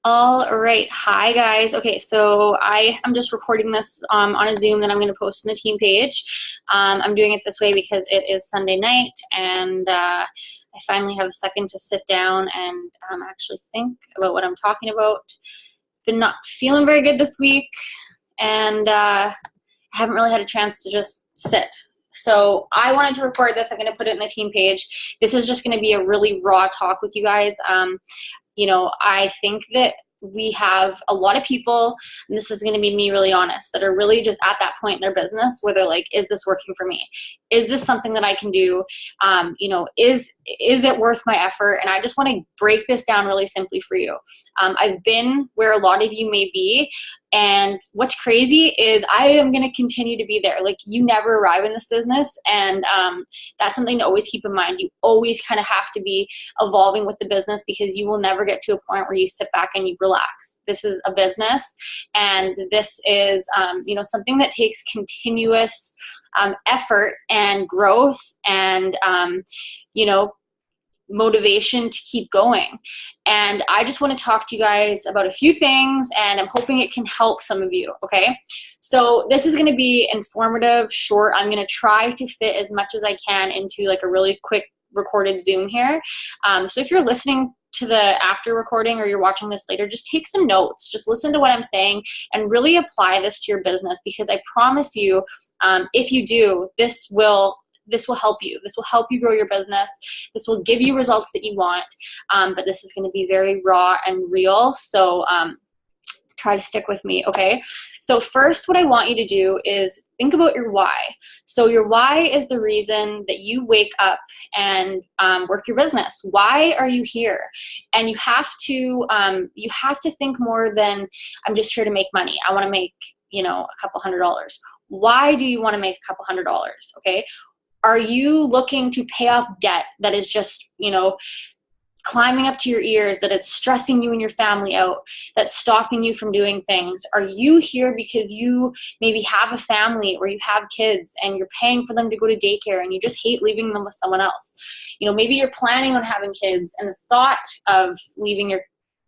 All right. Hi, guys. Okay, so I am just recording this on a Zoom that I'm going to post on the team page. I'm doing it this way because it is Sunday night, and I finally have a second to sit down and actually think about what I'm talking about. Been not feeling very good this week, and I haven't really had a chance to just sit. So I wanted to record this. I'm going to put it in the team page. This is just going to be a really raw talk with you guys. I think that we have a lot of people, and this is going to be me really honest, that are really just at that point in their business where they're like, is this working for me? Is this something that I can do? Is it worth my effort? And I just want to break this down really simply for you. I've been where a lot of you may be, and what's crazy is I am going to continue to be there. Like, you never arrive in this business, and that's something to always keep in mind. You always kind of have to be evolving with the business, because you will never get to a point where you sit back and you relax. This is a business, and this is something that takes continuous effort and growth and motivation to keep going. And I just want to talk to you guys about a few things, and I'm hoping it can help some of you. Okay, so this is going to be informative, short. I'm going to try to fit as much as I can into like a really quick recorded Zoom here. So if you're listening to the after recording, or you're watching this later, just take some notes, just listen to what I'm saying and really apply this to your business, because I promise you, if you do, this will help you. This will help you grow your business. This will give you results that you want. But this is going to be very raw and real. So try to stick with me, okay? So first, what I want you to do is think about your why. So your why is the reason that you wake up and work your business. Why are you here? And you have to think more than, I'm just here to make money. I want to make, a couple $100. Why do you want to make a couple $100? Okay. Are you looking to pay off debt that is just, climbing up to your ears, that it's stressing you and your family out, that's stopping you from doing things? Are you here because you maybe have a family or you have kids and you're paying for them to go to daycare and you just hate leaving them with someone else? Maybe you're planning on having kids, and the thought of leaving your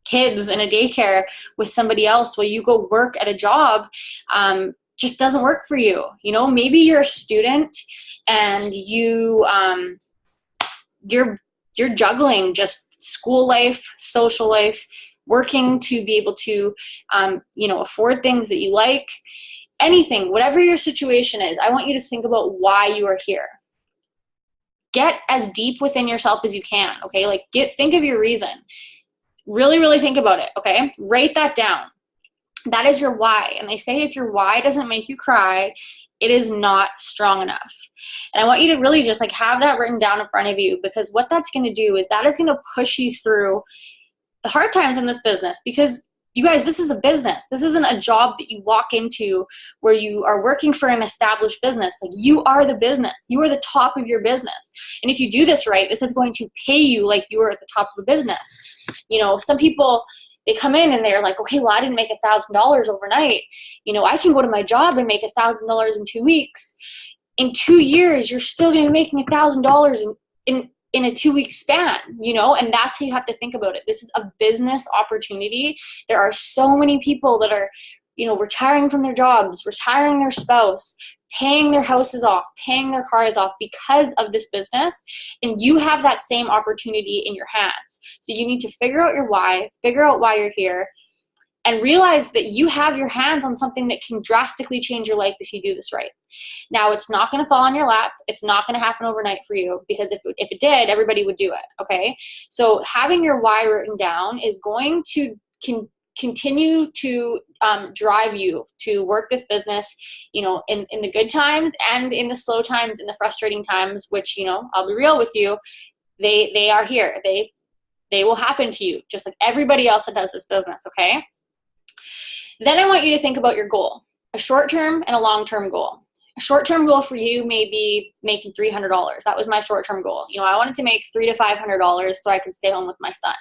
kids in a daycare with somebody else while you go work at a job just doesn't work for you. Maybe you're a student and you're juggling just school life, social life, working to be able to, afford things that you like, anything, whatever your situation is. I want you to think about why you are here. Get as deep within yourself as you can. Okay. Think of your reason. Really, really think about it. Okay. Write that down. That is your why. And they say if your why doesn't make you cry, it is not strong enough. And I want you to really just have that written down in front of you, because what that's going to do is that is going to push you through the hard times in this business. Because you guys, this is a business. This isn't a job that you walk into where you are working for an established business. You are the business. You are the top of your business. And if you do this right, this is going to pay you like you are at the top of the business. Some people, they come in and they're like, okay, well, I didn't make $1,000 overnight. I can go to my job and make $1,000 in 2 weeks. In 2 years, you're still going to be making $1,000 in a 2-week span, and that's how you have to think about it. This is a business opportunity. There are so many people that are, retiring from their jobs, retiring their spouse, paying their houses off, paying their cars off because of this business. And you have that same opportunity in your hands. So you need to figure out your why, figure out why you're here, and realize that you have your hands on something that can drastically change your life if you do this right. Now, it's not going to fall on your lap. It's not going to happen overnight for you, because if it did, everybody would do it. Okay. So having your why written down is going to continue to drive you to work this business, in the good times and in the slow times, in the frustrating times, which, I'll be real with you, they are here. They will happen to you just like everybody else that does this business. Okay. Then I want you to think about your goal, a short-term and a long-term goal. A short-term goal for you may be making $300. That was my short-term goal. I wanted to make $300 to $500 so I could stay home with my son.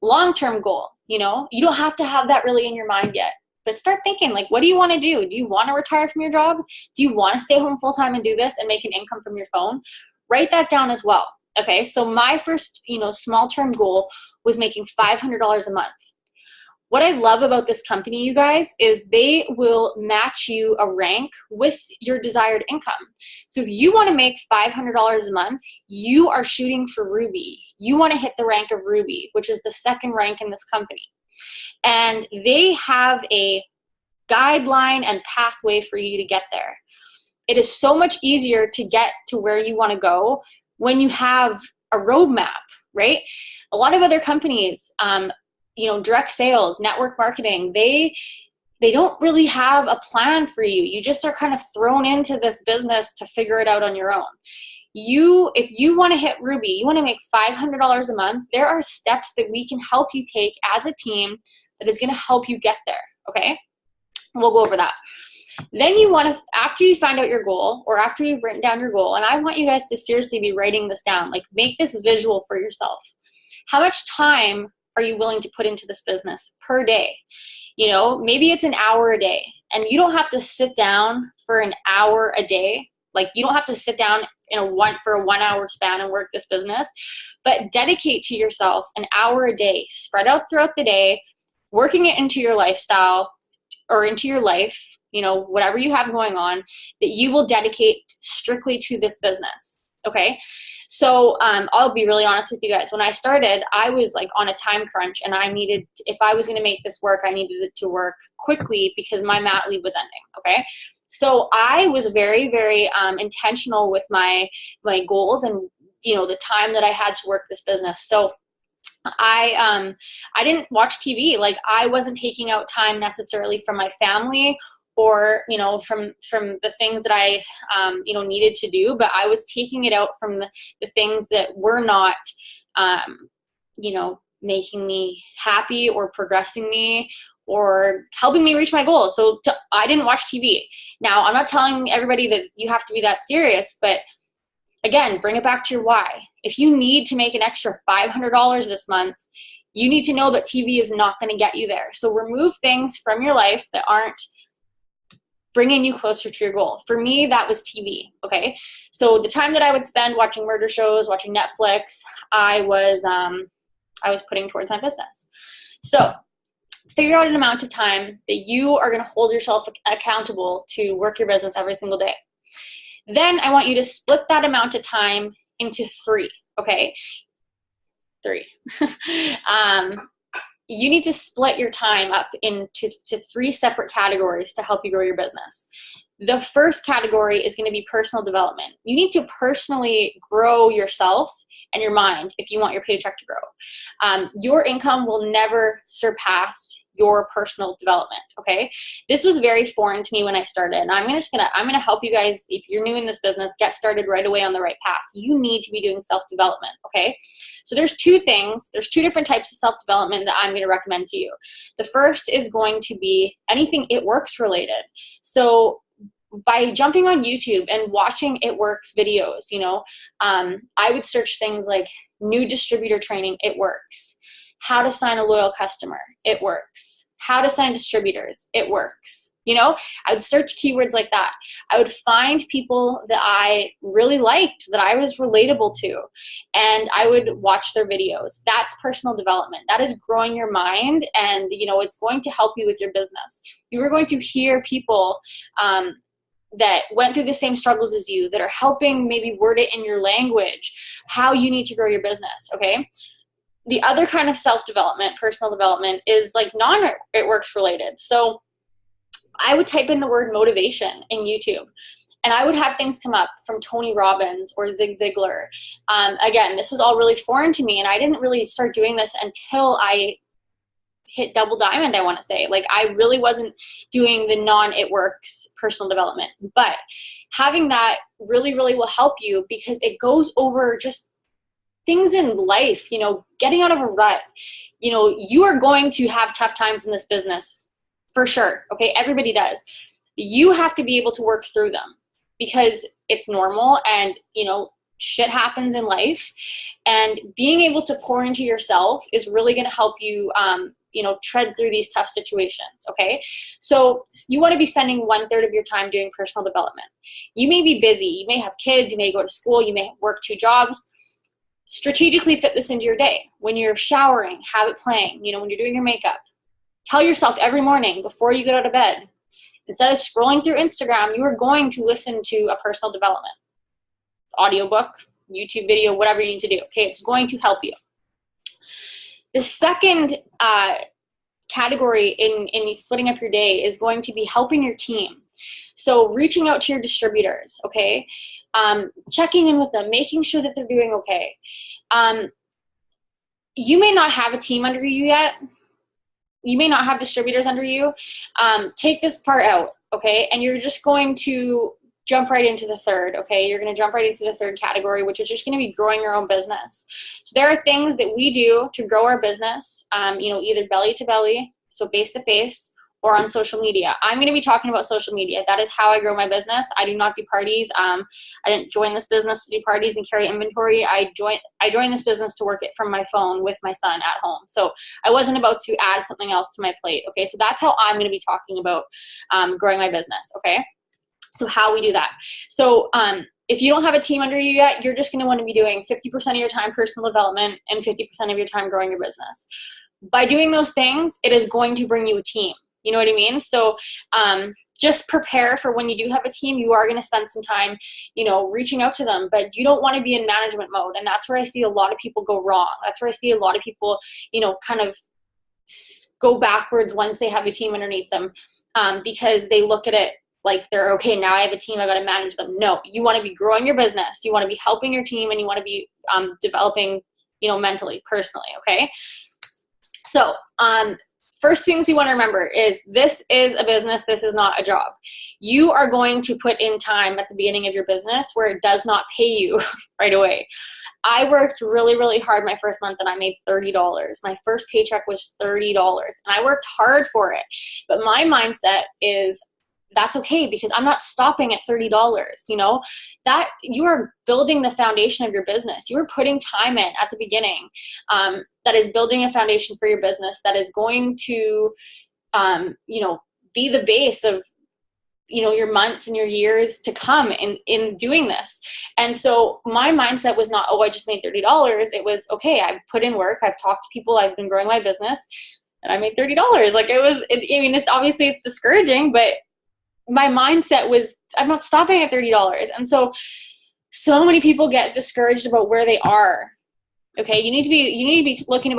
Long-term goal, you don't have to have that really in your mind yet, but start thinking, what do you want to do? Do you want to retire from your job? Do you want to stay home full-time and do this and make an income from your phone? Write that down as well. Okay. So my first, small-term goal was making $500 a month. What I love about this company, you guys, is they will match you a rank with your desired income. So if you want to make $500 a month, you are shooting for Ruby. You want to hit the rank of Ruby, which is the second rank in this company. And they have a guideline and pathway for you to get there. It is so much easier to get to where you want to go when you have a roadmap, right? A lot of other companies, direct sales, network marketing, they don't really have a plan for you. You just are kind of thrown into this business to figure it out on your own. If you want to hit Ruby, you want to make $500 a month, there are steps that we can help you take as a team that is going to help you get there, okay? We'll go over that. Then you want to, after you find out your goal, or after you've written down your goal, and I want you guys to seriously be writing this down, like make this visual for yourself. How much time are you willing to put into this business per day? Maybe it's an hour a day, and you don't have to sit down for an hour a day. Like you don't have to sit down for a 1 hour span and work this business, but dedicate to yourself an hour a day, spread out throughout the day, working it into your lifestyle or into your life, whatever you have going on, that you will dedicate strictly to this business. Okay. So I'll be really honest with you guys. When I started, I was like on a time crunch, and if I was going to make this work, I needed it to work quickly because my mat leave was ending. Okay. So I was very, very intentional with my goals and, the time that I had to work this business. So I didn't watch TV. Like I wasn't taking out time necessarily from my family or, from the things that I, needed to do, but I was taking it out from the things that were not, making me happy or progressing me or helping me reach my goals. So I didn't watch TV. Now, I'm not telling everybody that you have to be that serious, but again, bring it back to your why. If you need to make an extra $500 this month, you need to know that TV is not going to get you there. So remove things from your life that aren't bringing you closer to your goal. For me, that was TV, okay? So the time that I would spend watching murder shows, watching Netflix, I was putting towards my business. So figure out an amount of time that you are going to hold yourself accountable to work your business every single day. Then I want you to split that amount of time into 3, okay? 3. You need to split your time up into 3 separate categories to help you grow your business. The first category is going to be personal development. You need to personally grow yourself and your mind if you want your paycheck to grow. Your income will never surpass your personal development, okay? This was very foreign to me when I started, and I'm gonna help you guys, if you're new in this business, get started right away on the right path. You need to be doing self-development, okay? So there's 2 different types of self-development that I'm gonna recommend to you. The first is going to be anything It Works related. So by jumping on YouTube and watching It Works videos, I would search things like new distributor training, It Works. How to sign a loyal customer, It Works. How to sign distributors, It Works. I would search keywords like that. I would find people that I really liked, that I was relatable to, and I would watch their videos. That's personal development. That is growing your mind, and it's going to help you with your business. You are going to hear people that went through the same struggles as you, that are helping maybe word it in your language, how you need to grow your business, okay? The other kind of self-development, personal development, is like non-It Works related. So I would type in the word motivation in YouTube, and I would have things come up from Tony Robbins or Zig Ziglar. Again, this was all really foreign to me, and I didn't really start doing this until I hit double diamond, I want to say. Like I really wasn't doing the non-It Works personal development, but having that really, really will help you because it goes over just things in life, getting out of a rut. You are going to have tough times in this business for sure. Okay. Everybody does. You have to be able to work through them because it's normal, and, shit happens in life, and being able to pour into yourself is really going to help you, tread through these tough situations. Okay. So you want to be spending 1/3 of your time doing personal development. You may be busy. You may have kids. You may go to school. You may work 2 jobs. Strategically fit this into your day. When you're showering, have it playing. When you're doing your makeup, Tell yourself every morning before you get out of bed, instead of scrolling through Instagram, you are going to listen to a personal development audiobook, YouTube video, whatever you need to do. Okay, it's going to help you. The second category in splitting up your day is going to be helping your team. So reaching out to your distributors, okay? Checking in with them, making sure that they're doing okay. You may not have a team under you yet. You may not have distributors under you. Take this part out, okay? And you're just going to jump right into the third, okay? You're going to jump right into the third category, which is just going to be growing your own business. So there are things that we do to grow our business, either belly to belly, so face to face, or on social media. I'm going to be talking about social media. That is how I grow my business. I do not do parties. I didn't join this business to do parties and carry inventory. I joined this business to work it from my phone with my son at home. So I wasn't about to add something else to my plate, okay? So that's how I'm going to be talking about growing my business, okay? So how we do that. So if you don't have a team under you yet, you're just going to want to be doing 50% of your time personal development and 50% of your time growing your business. By doing those things, it is going to bring you a team. You know what I mean? So just prepare for when you do have a team. You are going to spend some time, reaching out to them, but you don't want to be in management mode. And that's where I see a lot of people go wrong. That's where I see a lot of people, kind of go backwards once they have a team underneath them, because they look at it like they're okay. Now I have a team. I got to manage them. No, you want to be growing your business. You want to be helping your team, and you want to be developing, mentally, personally. Okay. So, first things we want to remember is this is a business. This is not a job. You are going to put in time at the beginning of your business where it does not pay you right away. I worked really, really hard my first month and I made $30. My first paycheck was $30 and I worked hard for it. But my mindset is that's okay because I'm not stopping at $30. That you are building the foundation of your business. You are putting time in at the beginning that is building a foundation for your business that is going to, be the base of, your months and your years to come in doing this. And so my mindset was not, oh, I just made $30. It was, okay, I've put in work. I've talked to people. I've been growing my business and I made $30. It's obviously it's discouraging, but my mindset was I'm not stopping at $30. And so many people get discouraged about where they are. Okay. You need to be looking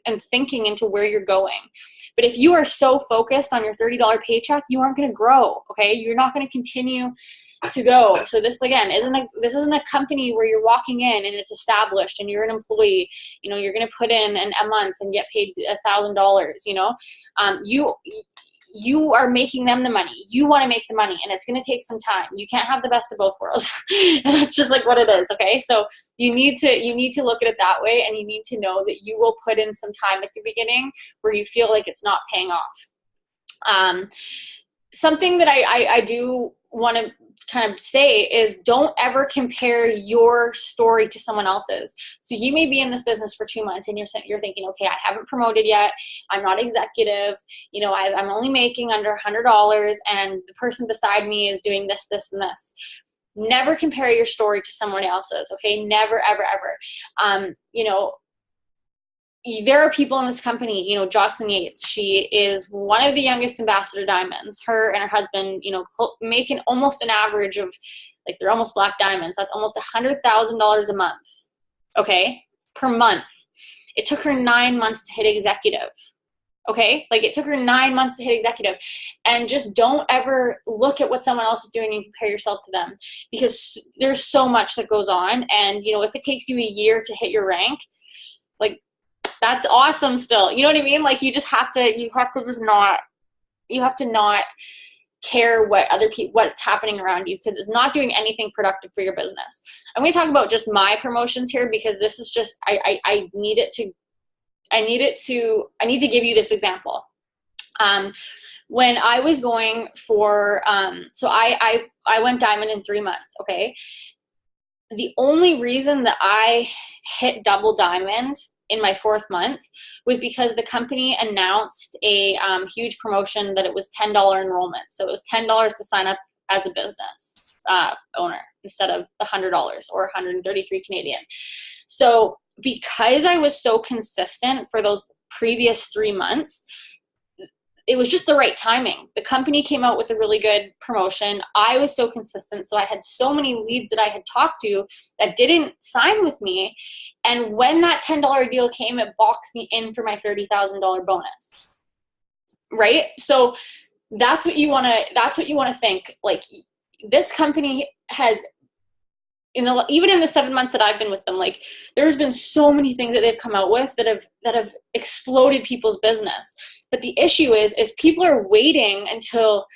and thinking into where you're going. But if you are so focused on your $30 paycheck, you aren't going to grow. Okay. You're not going to continue to go. So this again this isn't a company where you're walking in and it's established and you're an employee. You're going to put in a month and get paid $1,000. You are making them the money. You want to make the money, and it's going to take some time. You can't have the best of both worlds. And that's just like what it is. Okay. So you need to look at it that way, and you need to know that you will put in some time at the beginning where you feel like it's not paying off. Something that I do want to kind of say is don't ever compare your story to someone else's. So you may be in this business for 2 months and you're thinking, okay, I haven't promoted yet. I'm not executive. I'm only making under $100 and the person beside me is doing this, this, and this. Never compare your story to someone else's. Okay. Never, ever, ever. There are people in this company, Jocelyn Yates, she is one of the youngest ambassador diamonds. Her and her husband, making almost an average of they're almost black diamonds. That's almost $100,000 a month. Okay. Per month. It took her 9 months to hit executive. Okay. It took her 9 months to hit executive. And just don't ever look at what someone else is doing and compare yourself to them because there's so much that goes on. And, if it takes you a year to hit your rank, that's awesome still. You know what I mean? You have to not care what other people, what's happening around you because it's not doing anything productive for your business. I'm going to talk about just my promotions here because this is just, I need to give you this example. When I was going for, so I went diamond in 3 months. Okay. The only reason that I hit double diamond in my 4th month was because the company announced a huge promotion that it was $10 enrollment. So it was $10 to sign up as a business owner instead of the $100 or 133 Canadian. So because I was so consistent for those previous 3 months, it was just the right timing. The company came out with a really good promotion. I was so consistent. So I had so many leads that I had talked to that didn't sign with me. And when that $10 deal came, it boxed me in for my $30,000 bonus. Right? So that's what you want to think. Like, this company has, even in the 7 months that I've been with them, like, there's been so many things that they've come out with that have exploded people's business. But the issue is people are waiting until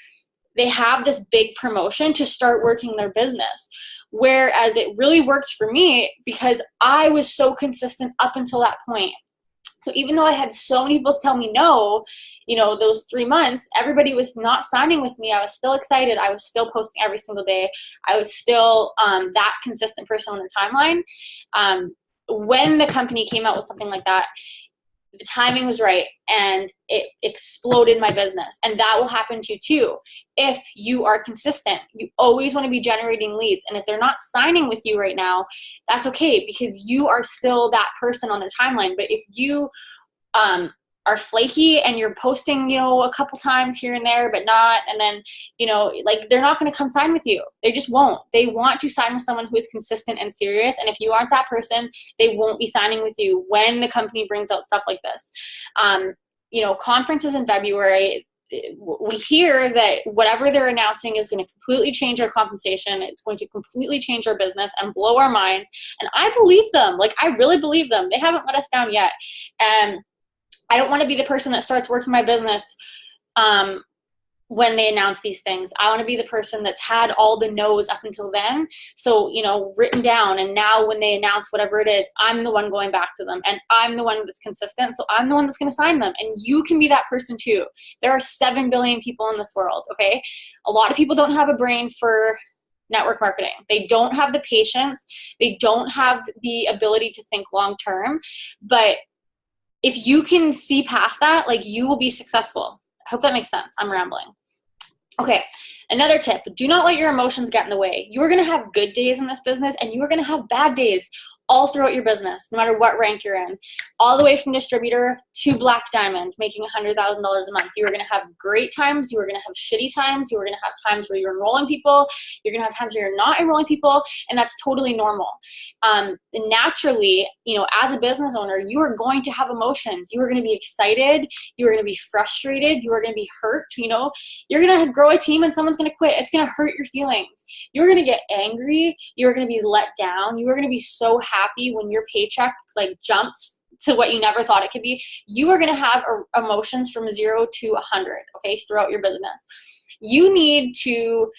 they have this big promotion to start working their business. Whereas it really worked for me because I was so consistent up until that point. So even though I had so many people tell me no, those 3 months, everybody was not signing with me. I was still excited. I was still posting every single day. I was still that consistent person on the timeline. When the company came out with something like that, the timing was right and it exploded my business. And that will happen to you too. If you are consistent, you always want to be generating leads. And if they're not signing with you right now, that's okay, because you are still that person on the timeline. But if you are flaky and you're posting, a couple times here and there, but not, and then, they're not going to come sign with you. They just won't. They want to sign with someone who is consistent and serious. And if you aren't that person, they won't be signing with you when the company brings out stuff like this. Conferences in February, we hear that whatever they're announcing is going to completely change our compensation. It's going to completely change our business and blow our minds. And I believe them. Like, I really believe them. They haven't let us down yet. And I don't want to be the person that starts working my business when they announce these things. I want to be the person that's had all the no's up until then. So, written down. And now when they announce whatever it is, I'm the one going back to them. And I'm the one that's consistent. So I'm the one that's going to sign them. And you can be that person too. There are 7 billion people in this world, okay? A lot of people don't have a brain for network marketing. They don't have the patience. They don't have the ability to think long term. But if you can see past that, like, you will be successful. I hope that makes sense. I'm rambling. Okay, another tip, do not let your emotions get in the way. You are going to have good days in this business and you are going to have bad days all throughout your business, no matter what rank you're in, all the way from distributor to black diamond, making $100,000 a month. You are going to have great times. You are going to have shitty times. You are going to have times where you're enrolling people. You're going to have times where you're not enrolling people, and that's totally normal. Naturally, as a business owner, you are going to have emotions. You are going to be excited. You are going to be frustrated. You are going to be hurt. You're going to grow a team and someone's going to quit. It's going to hurt your feelings. You're going to get angry. You're going to be let down. You are going to be so happy when your paycheck jumps to what you never thought it could be. You are going to have emotions from 0 to 100, okay, throughout your business. You need to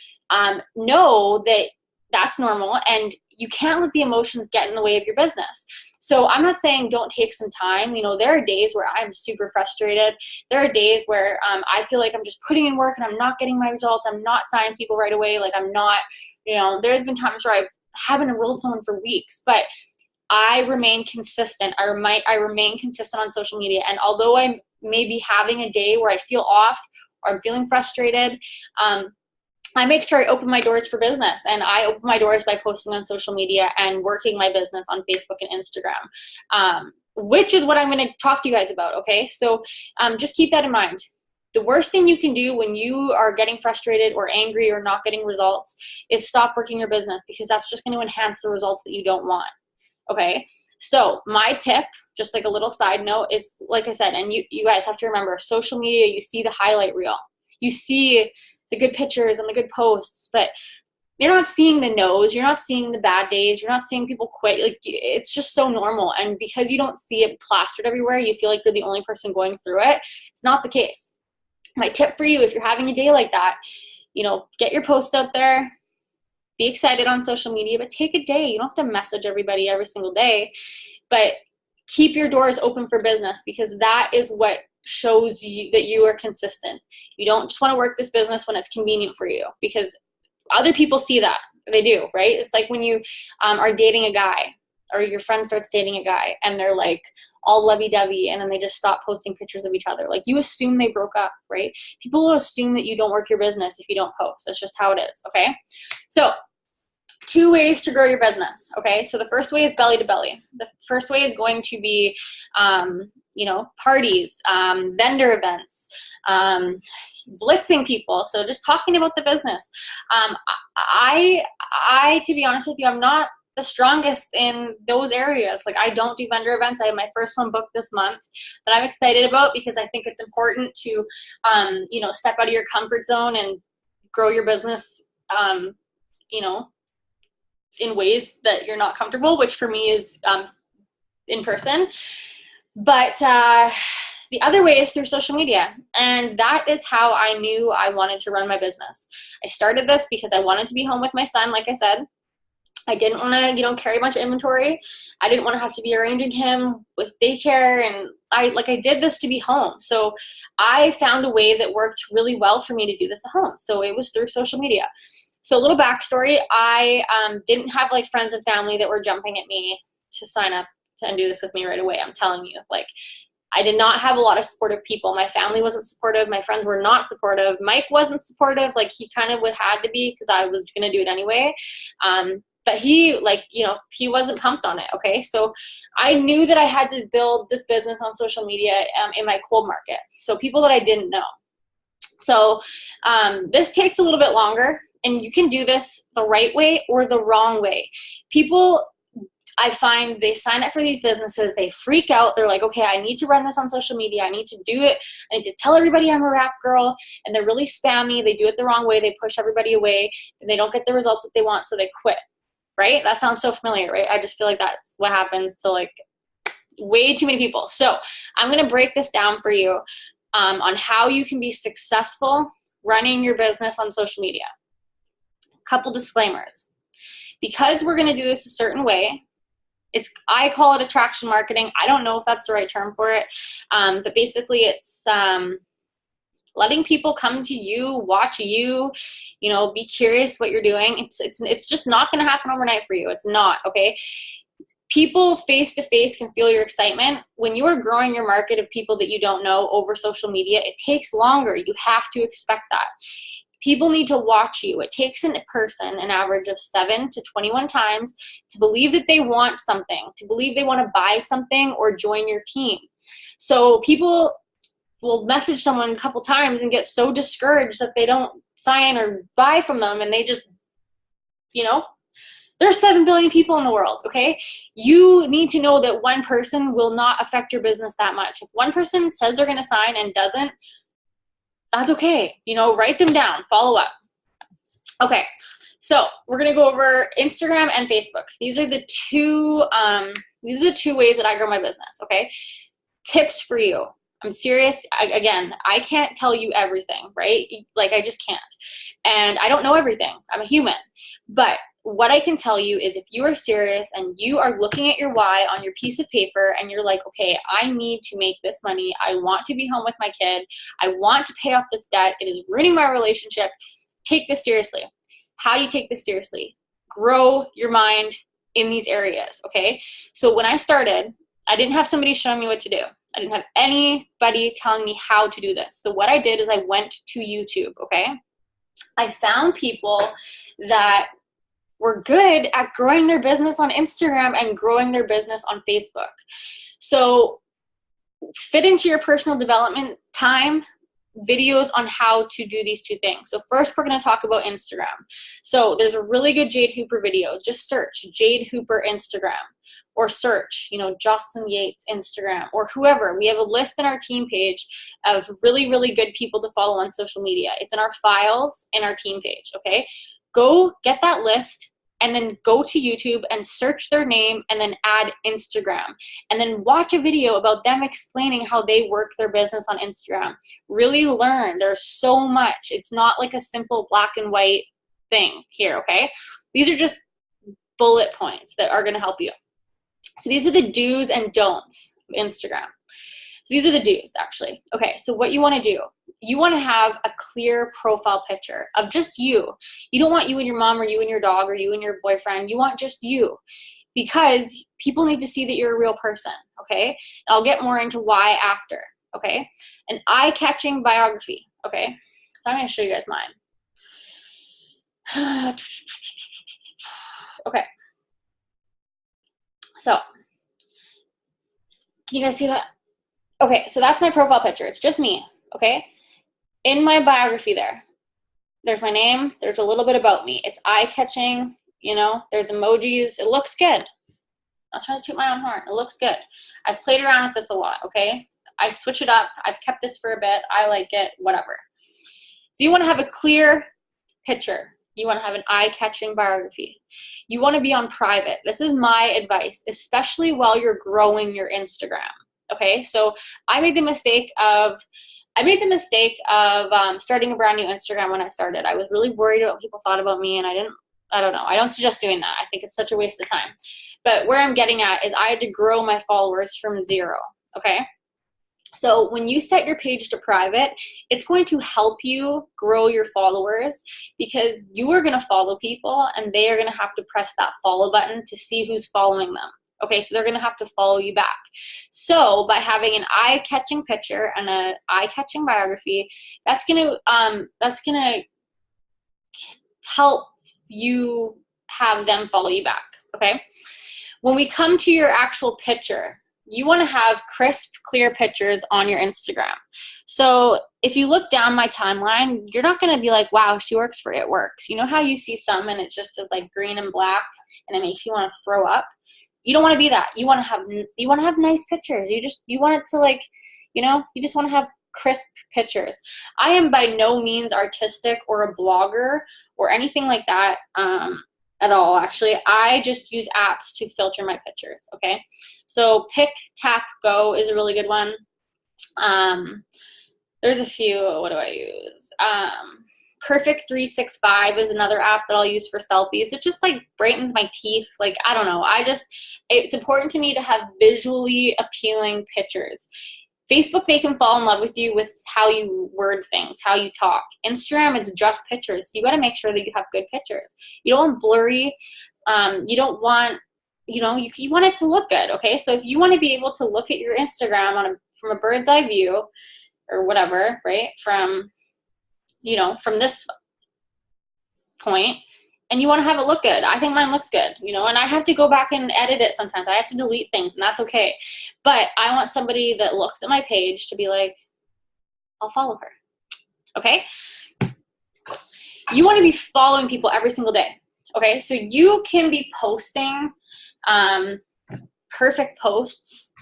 know that that's normal, and you can't let the emotions get in the way of your business. So I'm not saying don't take some time. There are days where I'm super frustrated. There are days where I feel like I'm just putting in work and I'm not getting my results. I'm not signing people right away. Like, I'm not, there's been times where I haven't enrolled someone for weeks, but I remain consistent. I remain consistent on social media. And although I may be having a day where I feel off or I'm feeling frustrated, I make sure I open my doors for business, and I open my doors by posting on social media and working my business on Facebook and Instagram, which is what I'm going to talk to you guys about. Okay. So just keep that in mind. The worst thing you can do when you are getting frustrated or angry or not getting results is stop working your business, because that's just going to enhance the results that you don't want. Okay. So my tip, just like a little side note, is, like I said, and you guys have to remember, social media, you see the highlight reel. You see the good pictures and the good posts, but you're not seeing the no's, you're not seeing the bad days, you're not seeing people quit. Like, it's just so normal. And because you don't see it plastered everywhere, you feel like you're the only person going through it. It's not the case. My tip for you, if you're having a day like that, get your post out there, be excited on social media, but take a day. You don't have to message everybody every single day, but keep your doors open for business, because that is what shows you that you are consistent. You don't just want to work this business when it's convenient for you, because other people see that. They do, right? It's like when you are dating a guy, or your friend starts dating a guy and they're like all lovey-dovey, and then they just stop posting pictures of each other. Like, you assume they broke up, right? People will assume that you don't work your business if you don't post. That's just how it is, okay? So 2 ways to grow your business, okay? So the first way is belly to belly. The first way is going to be you know, parties, vendor events, blitzing people. So just talking about the business. I, to be honest with you, I'm not the strongest in those areas. Like, I don't do vendor events. I have my first one booked this month that I'm excited about, because I think it's important to, you know, step out of your comfort zone and grow your business, you know, in ways that you're not comfortable, which for me is in person. But the other way is through social media. And that is how I knew I wanted to run my business. I started this because I wanted to be home with my son, like I said. I didn't want to, you know, carry a bunch of inventory. I didn't want to have to be arranging him with daycare. And I did this to be home. So I found a way that worked really well for me to do this at home. So it was through social media. So a little backstory, I didn't have like friends and family that were jumping at me to sign up and do this with me right away. I'm telling you, like, I did not have a lot of supportive people. My family wasn't supportive. My friends were not supportive. Mike wasn't supportive. Like, he kind of had to be, because I was going to do it anyway. But he, like, you know, he wasn't pumped on it. Okay. So I knew that I had to build this business on social media in my cold market. So people that I didn't know. So this takes a little bit longer, and you can do this the right way or the wrong way. People, I find, they sign up for these businesses, they freak out. They're like, okay, I need to run this on social media. I need to do it. I need to tell everybody I'm a wrap girl. And they're really spammy. They do it the wrong way. They push everybody away, and they don't get the results that they want, so they quit. Right? That sounds so familiar, right? I just feel like that's what happens to like way too many people. So I'm going to break this down for you on how you can be successful running your business on social media. Couple disclaimers. Because we're going to do this a certain way, I call it attraction marketing. I don't know if that's the right term for it, but basically it's letting people come to you, watch you, you know, be curious what you're doing. It's just not going to happen overnight for you. It's not, okay? People face to face can feel your excitement. When you are growing your market of people that you don't know over social media, it takes longer. You have to expect that. People need to watch you. It takes a person an average of 7 to 21 times to believe that they want something, to believe they want to buy something or join your team. So people will message someone a couple times and get so discouraged that they don't sign or buy from them, and they just, you know, there's 7 billion people in the world, okay? You need to know that one person will not affect your business that much. If one person says they're going to sign and doesn't, that's okay. You know, write them down, follow up. Okay, so we're going to go over Instagram and Facebook. These are the two ways that I grow my business, okay? Tips for you. I'm serious. Again, I can't tell you everything, right? Like, I just can't. And I don't know everything. I'm a human. But what I can tell you is, if you are serious and you are looking at your why on your piece of paper and you're like, okay, I need to make this money. I want to be home with my kid. I want to pay off this debt. It is ruining my relationship. Take this seriously. How do you take this seriously? Grow your mind in these areas, okay? So when I started, I didn't have somebody showing me what to do. I didn't have anybody telling me how to do this. So what I did is I went to YouTube, okay? I found people that were good at growing their business on Instagram and growing their business on Facebook. So fit into your personal development time videos on how to do these two things. So first, we're going to talk about Instagram. So there's a really good Jade Hooper video. Just search Jade Hooper Instagram, or search, you know, Jocelyn Yates Instagram, or whoever. We have a list in our team page of really, really good people to follow on social media. It's in our files in our team page, okay? Go get that list, and then go to YouTube and search their name, and then add Instagram, and then watch a video about them explaining how they work their business on Instagram. Really learn. There's so much. It's not like a simple black and white thing here, okay? These are just bullet points that are going to help you. So these are the do's and don'ts of Instagram. So these are the do's, actually. Okay, so what you want to do, you want to have a clear profile picture of just you. You don't want you and your mom, or you and your dog, or you and your boyfriend. You want just you, because people need to see that you're a real person, okay? And I'll get more into why after, okay? An eye-catching biography, okay? So I'm going to show you guys mine. Okay. So, can you guys see that? Okay, so that's my profile picture. It's just me, okay? In my biography there's my name, there's a little bit about me. It's eye-catching, you know, there's emojis. It looks good. I'm not trying to toot my own horn. It looks good. I've played around with this a lot, okay? I switch it up. I've kept this for a bit. I like it, whatever. So you want to have a clear picture. You want to have an eye-catching biography. You want to be on private. This is my advice, especially while you're growing your Instagram, okay? So I made the mistake of starting a brand new Instagram when I started. I was really worried about what people thought about me, and I don't know. I don't suggest doing that. I think it's such a waste of time. But where I'm getting at is I had to grow my followers from 0, okay? So when you set your page to private, it's going to help you grow your followers because you are going to follow people and they are going to have to press that follow button to see who's following them. Okay, so they're going to have to follow you back. So by having an eye-catching picture and an eye-catching biography, that's going to help you have them follow you back, okay? When we come to your actual picture, you want to have crisp, clear pictures on your Instagram. So if you look down my timeline, you're not going to be like, wow, she works for It Works. You know how you see some and it just is like green and black and it makes you want to throw up? You don't want to be that. You want to have nice pictures. You want it to, like, you know, you just want to have crisp pictures. I am by no means artistic or a blogger or anything like that at all. Actually, I just use apps to filter my pictures. Okay, so Pick, Tap, Go is a really good one. There's a few. What do I use? Perfect 365 is another app that I'll use for selfies. It just like brightens my teeth. Like, I don't know. It's important to me to have visually appealing pictures. Facebook, they can fall in love with you with how you word things, how you talk. Instagram, it's just pictures. You got to make sure that you have good pictures. You don't want blurry. You don't want, you know, you want it to look good, okay? So if you want to be able to look at your Instagram from a bird's eye view or whatever, right, from this point, and you want to have it look good. I think mine looks good, you know, and I have to go back and edit it sometimes. I have to delete things, and that's okay. But I want somebody that looks at my page to be like, I'll follow her, okay? You want to be following people every single day, okay? So you can be posting perfect posts,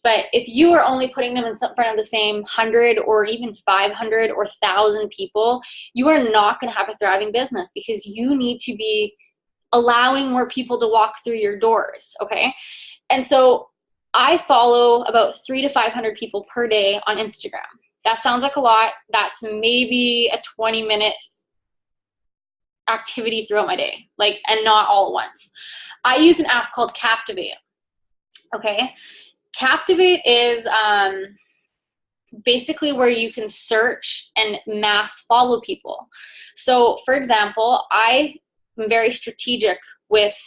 but if you are only putting them in front of the same 100 or even 500 or 1,000 people, you are not going to have a thriving business because you need to be allowing more people to walk through your doors, okay? And so I follow about 300 to 500 people per day on Instagram. That sounds like a lot. That's maybe a 20-minute activity throughout my day, and not all at once. I use an app called Captivate, okay? Captivate is basically where you can search and mass follow people. So, for example, I am very strategic with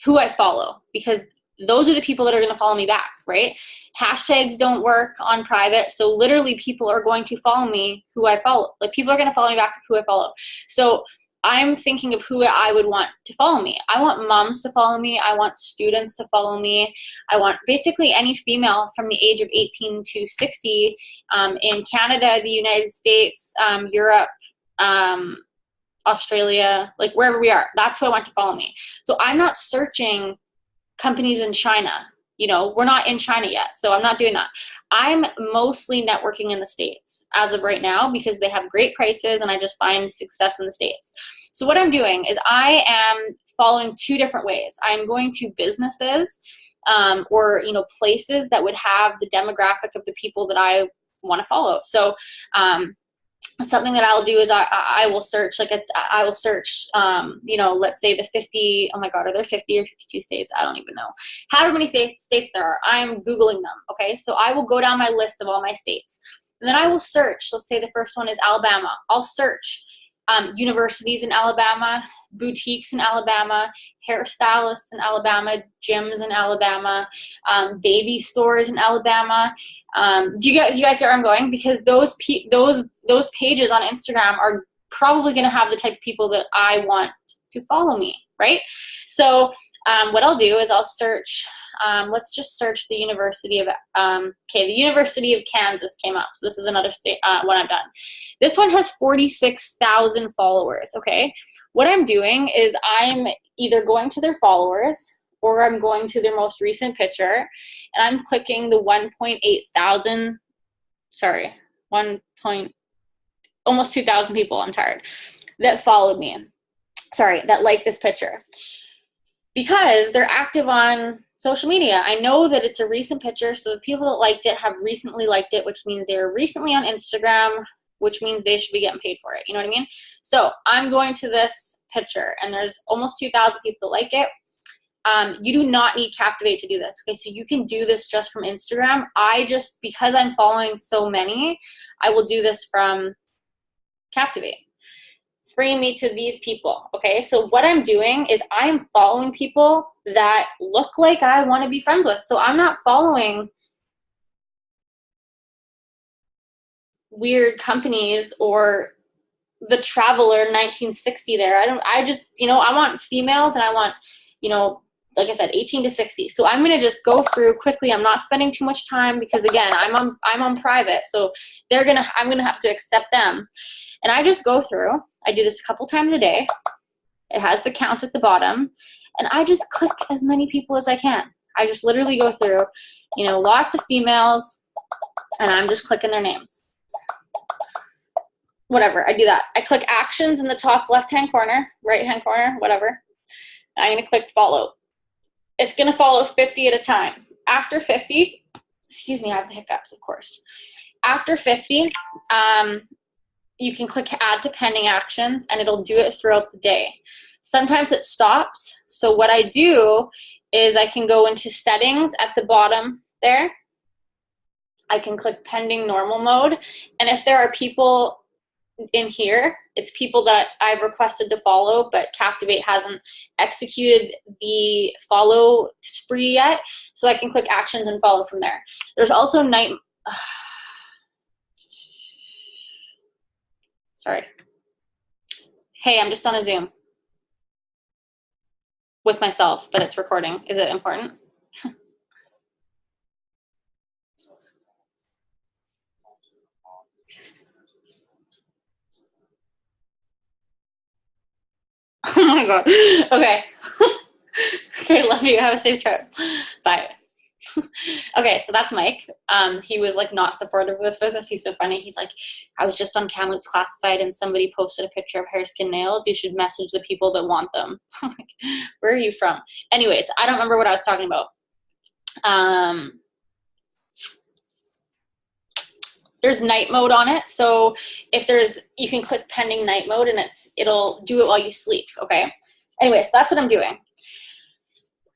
who I follow because those are the people that are going to follow me back, right? Hashtags don't work on private, so literally people are going to follow me who I follow. Like, people are going to follow me back who I follow. So I'm thinking of who I would want to follow me. I want moms to follow me. I want students to follow me. I want basically any female from the age of 18 to 60 in Canada, the United States, Europe, Australia, like wherever we are. That's who I want to follow me. So I'm not searching companies in China. You know, we're not in China yet, so I'm not doing that. I'm mostly networking in the States as of right now because they have great prices and I just find success in the States. So what I'm doing is I am following 2 different ways. I'm going to businesses or, you know, places that would have the demographic of the people that I want to follow. So something that I'll do is I will search you know, let's say the 50, oh my God, are there 50 or 52 states? I don't even know. However many states there are, I'm Googling them, okay? So I will go down my list of all my states. And then I will search, let's say the first one is Alabama. I'll search universities in Alabama, boutiques in Alabama, hairstylists in Alabama, gyms in Alabama, baby stores in Alabama. Do you guys get where I'm going? Because those pages on Instagram are probably going to have the type of people that I want to follow me, right? So What I'll do is I'll search, let's just search the University of, okay, the University of Kansas came up. So this is another state, one I've done. This one has 46,000 followers, okay? What I'm doing is I'm either going to their followers or I'm going to their most recent picture and I'm clicking the 1.8 thousand, sorry, almost 2,000 people, I'm tired, that followed me. Sorry, that liked this picture. Because they're active on social media. I know that it's a recent picture, so the people that liked it have recently liked it, which means they were recently on Instagram, which means they should be getting paid for it. You know what I mean? So I'm going to this picture, and there's almost 2,000 people that like it. You do not need Captivate to do this. Okay, so you can do this just from Instagram. Because I'm following so many, I will do this from Captivate. It's bringing me to these people. Okay, so what I'm doing is I'm following people that look like I want to be friends with. So I'm not following weird companies or the Traveler 1960 there. I just, I want females and I want, like I said, 18 to 60. So I'm going to just go through quickly. I'm not spending too much time because again, I'm on private. So I'm going to have to accept them. And I just go through. I do this a couple times a day. It has the count at the bottom. And I just click as many people as I can. I just literally go through, lots of females, and I'm just clicking their names. Whatever, I do that. I click actions in the top left-hand corner, right-hand corner, whatever. I'm going to click follow. It's going to follow 50 at a time. After 50, excuse me, I have the hiccups, of course. After 50, you can click add to pending actions and it'll do it throughout the day. Sometimes it stops. So what I do is I can go into settings at the bottom there. I can click pending normal mode. And if there are people in here, it's people that I've requested to follow, but Captivate hasn't executed the follow spree yet. So I can click actions and follow from there. There's also sorry. Hey, I'm just on a Zoom with myself, but it's recording. Is it important? Oh my God. Okay. Okay, love you. Have a safe trip. Bye. Okay, so that's Mike. He was like not supportive of this business. He's so funny. He's like, I was just on Kamloops Classified and somebody posted a picture of hair, skin, nails. You should message the people that want them. I'm like, where are you from? Anyways, I don't remember what I was talking about. There's night mode on it. So you can click pending night mode and it'll do it while you sleep. Okay. Anyway, so that's what I'm doing.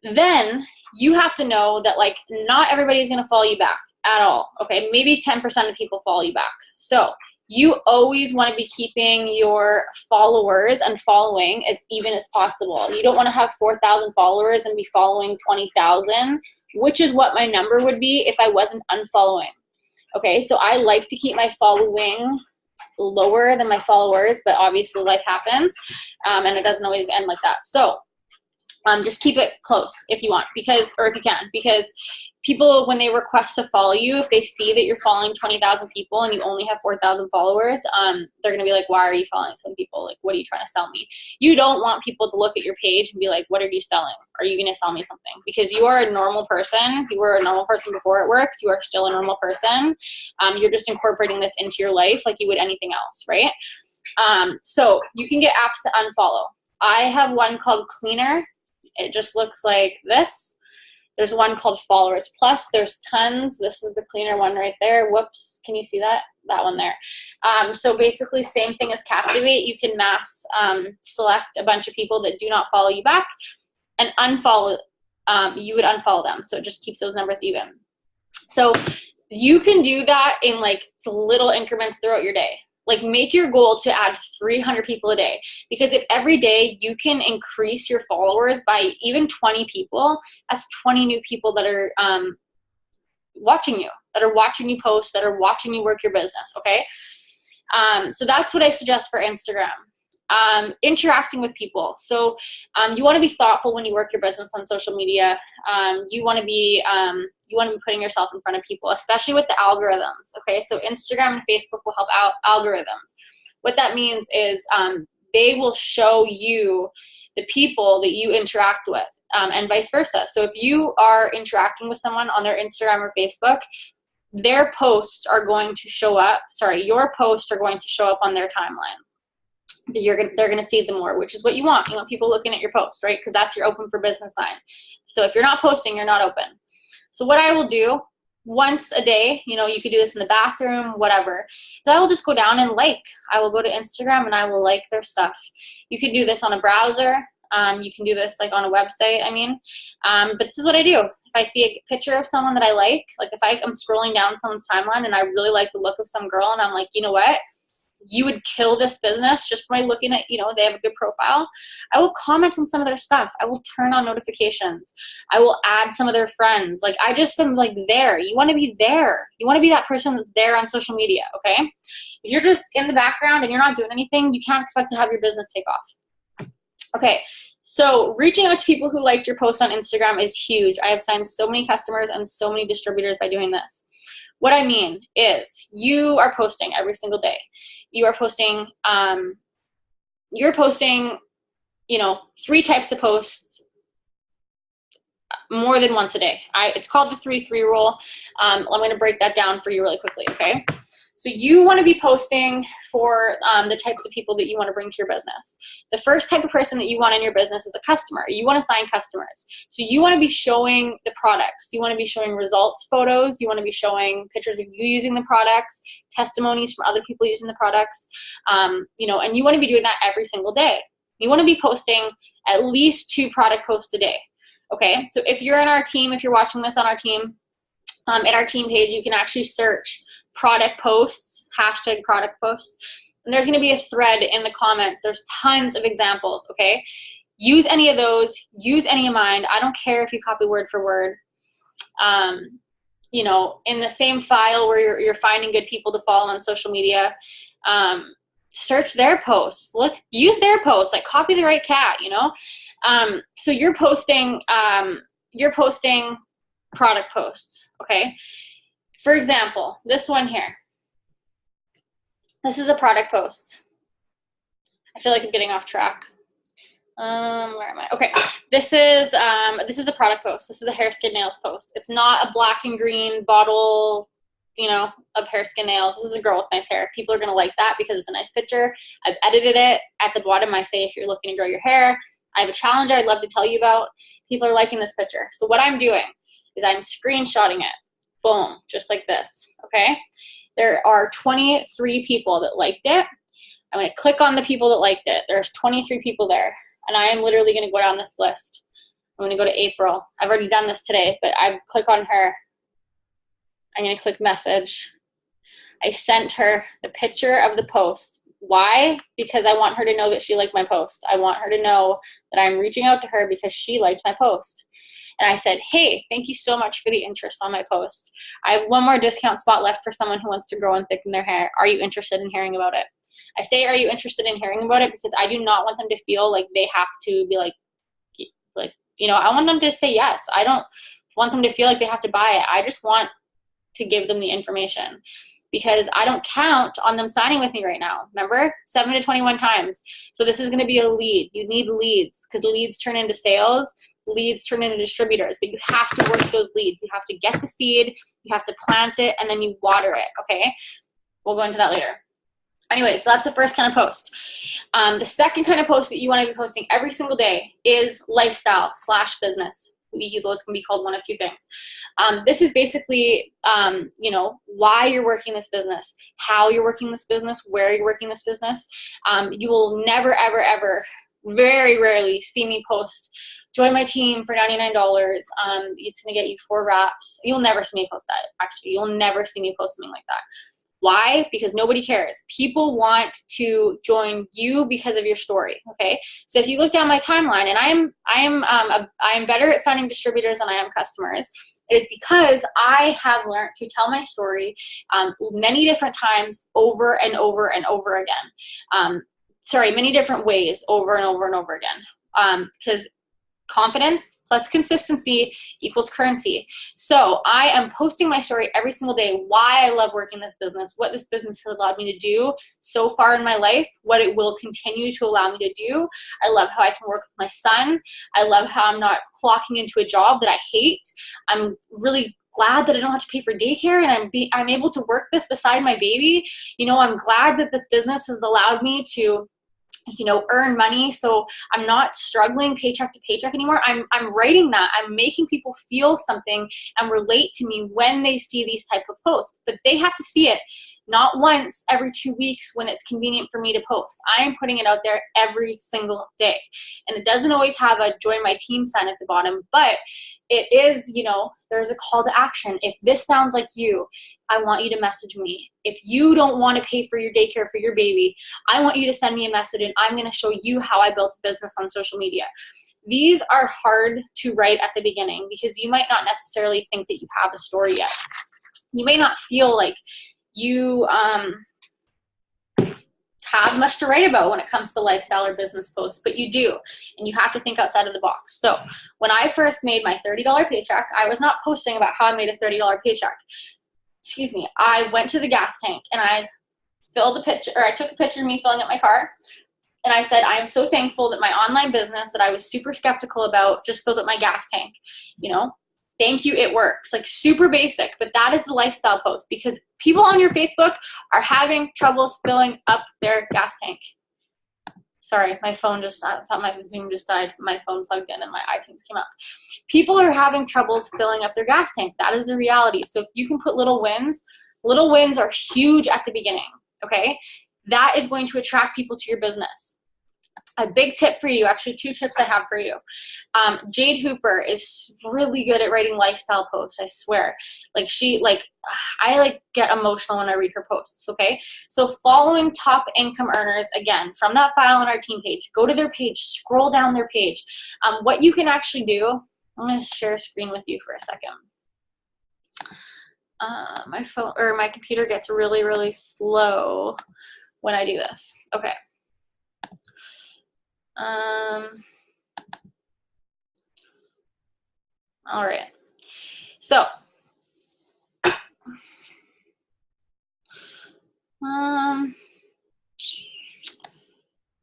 Then you have to know that like not everybody's going to follow you back at all. Okay. Maybe 10% of people follow you back. So you always want to be keeping your followers and following as even as possible. You don't want to have 4,000 followers and be following 20,000, which is what my number would be if I wasn't unfollowing. Okay, so I like to keep my following lower than my followers, but obviously life happens, and it doesn't always end like that. So just keep it close if you want, or if you can, because people, when they request to follow you, if they see that you're following 20,000 people and you only have 4,000 followers, they're going to be like, why are you following so many people? Like, what are you trying to sell me? You don't want people to look at your page and be like, what are you selling? Are you going to sell me something? Because you are a normal person. You were a normal person before it works. You are still a normal person. You're just incorporating this into your life like you would anything else, right? So you can get apps to unfollow. I have one called Cleaner. It just looks like this. There's one called Followers Plus. There's tons. This is the Cleaner one right there. Whoops. Can you see that? That one there. So basically same thing as Captivate. You can mass select a bunch of people that do not follow you back and unfollow. You would unfollow them. So it just keeps those numbers even. So you can do that in like little increments throughout your day. Like make your goal to add 300 people a day, because if every day you can increase your followers by even 20 people, that's 20 new people that are watching you post, that are watching you work your business. Okay. So that's what I suggest for Instagram. interacting with people. So you want to be thoughtful when you work your business on social media. You want to be putting yourself in front of people, especially with the algorithms. Okay, so Instagram and Facebook will help out algorithms. What that means is they will show you the people that you interact with, and vice versa. So if you are interacting with someone on their Instagram or Facebook, their posts are going to show up. Your posts are going to show up on their timeline. They're gonna see them more, which is what you want. You want people looking at your post, right? Because that's your open for business sign. So if you're not posting, you're not open. So what I will do once a day, you could do this in the bathroom, whatever, is I will just go down and I will go to Instagram and I will like their stuff. You can do this on a browser. You can do this on a website, but this is what I do. If I see a picture of someone that I like if I'm scrolling down someone's timeline and I really like the look of some girl and I'm like, you know what? You would kill this business just by looking at, they have a good profile. I will comment on some of their stuff. I will turn on notifications. I will add some of their friends. I just am there. You want to be there. You want to be that person that's there on social media, okay? If you're just in the background and you're not doing anything, you can't expect to have your business take off. Okay, so reaching out to people who liked your post on Instagram is huge. I have signed so many customers and so many distributors by doing this. What I mean is you are posting every single day. You are posting, you're posting, 3 types of posts more than once a day. It's called the 3-3 rule. I'm going to break that down for you really quickly, okay? So you want to be posting for the types of people that you want to bring to your business. The first type of person that you want in your business is a customer. You want to sign customers. So you want to be showing the products. You want to be showing results photos. You want to be showing pictures of you using the products, testimonies from other people using the products, and you want to be doing that every single day. You want to be posting at least 2 product posts a day. Okay, so if you're in our team, if you're watching this on our team, in our team page, you can actually search product posts, hashtag product posts, and there's going to be a thread in the comments. There's tons of examples, okay? Use any of those, use any of mine. I don't care if you copy word for word. In the same file where you're finding good people to follow on social media, search their posts. Use their posts, copy the right cat, so you're posting product posts, okay? For example, this one here. This is a product post. I feel like I'm getting off track. Where am I? Okay, this is a product post. This is a hair, skin, nails post. It's not a black and green bottle, of hair, skin, nails. This is a girl with nice hair. People are gonna like that because it's a nice picture. I've edited it. At the bottom, I say if you're looking to grow your hair. I have a challenge I'd love to tell you about. People are liking this picture. So what I'm doing is I'm screenshotting it. Boom, just like this, okay? There are 23 people that liked it. I'm gonna click on the people that liked it. There's 23 people there, and I am literally gonna go down this list. I'm gonna go to April. I've already done this today, but I click on her. I'm gonna click message. I sent her the picture of the post. Why? Because I want her to know that she liked my post. I want her to know that I'm reaching out to her because she liked my post. And I said, hey, thank you so much for the interest on my post. I have one more discount spot left for someone who wants to grow and thicken their hair. Are you interested in hearing about it? I say, are you interested in hearing about it? Because I do not want them to feel like they have to be I want them to say yes. I don't want them to feel like they have to buy it. I just want to give them the information because I don't count on them signing with me right now. Remember, 7 to 21 times. So this is going to be a lead. You need leads because leads turn into sales. Leads turn into distributors, but you have to work those leads. You have to get the seed, you have to plant it, and then you water it, okay? We'll go into that later. Anyway, so that's the first kind of post. The second kind of post that you want to be posting every single day is lifestyle/business. Those can be called one of 2 things. This is basically, why you're working this business, how you're working this business, where you're working this business. You will never, ever, ever, very rarely see me post, join my team for $99. It's going to get you 4 wraps. You'll never see me post that. Actually, you'll never see me post something like that. Why? Because nobody cares. People want to join you because of your story. Okay. So if you look down my timeline, and I am better at signing distributors than I am customers. It is because I have learned to tell my story many different times over and over and over again. many different ways over and over and over again. Because confidence plus consistency equals currency. So I am posting my story every single day, why I love working this business, what this business has allowed me to do so far in my life, what it will continue to allow me to do. I love how I can work with my son. I love how I'm not clocking into a job that I hate. I'm really glad that I don't have to pay for daycare, and I'm able to work this beside my baby. You know, I'm glad that this business has allowed me to, you know, earn money, so I'm not struggling paycheck to paycheck anymore. I'm writing that. I'm making people feel something and relate to me when they see these type of posts. But they have to see it not once every 2 weeks when it's convenient for me to post. I am putting it out there every single day. And it doesn't always have a join my team sign at the bottom, but it is, you know, there's a call to action. If this sounds like you, I want you to message me. If you don't want to pay for your daycare for your baby, I want you to send me a message, and I'm going to show you how I built a business on social media. These are hard to write at the beginning because you might not necessarily think that you have a story yet. You may not feel like you have much to write about when it comes to lifestyle or business posts, but you do, and you have to think outside of the box. So when I first made my $30 paycheck, I was not posting about how I made a $30 paycheck. Excuse me. I went to the gas tank and I took a picture of me filling up my car. And I said, I am so thankful that my online business that I was super skeptical about just filled up my gas tank. You know, thank you, it works. Like, super basic, but that is the lifestyle post, because people on your Facebook are having troubles filling up their gas tank. Sorry, my phone I thought my Zoom just died. My phone plugged in and my iTunes came up. People are having troubles filling up their gas tank. That is the reality. So if you can put little wins are huge at the beginning, okay? That is going to attract people to your business. A big tip for you, actually 2 tips I have for you. Jade Hooper is really good at writing lifestyle posts, I swear. I get emotional when I read her posts, okay? So following top income earners, again, from that file on our team page, go to their page, scroll down their page. What you can actually do, I'm gonna share a screen with you for a second. My computer gets really, really slow when I do this. Okay. All right. So, oh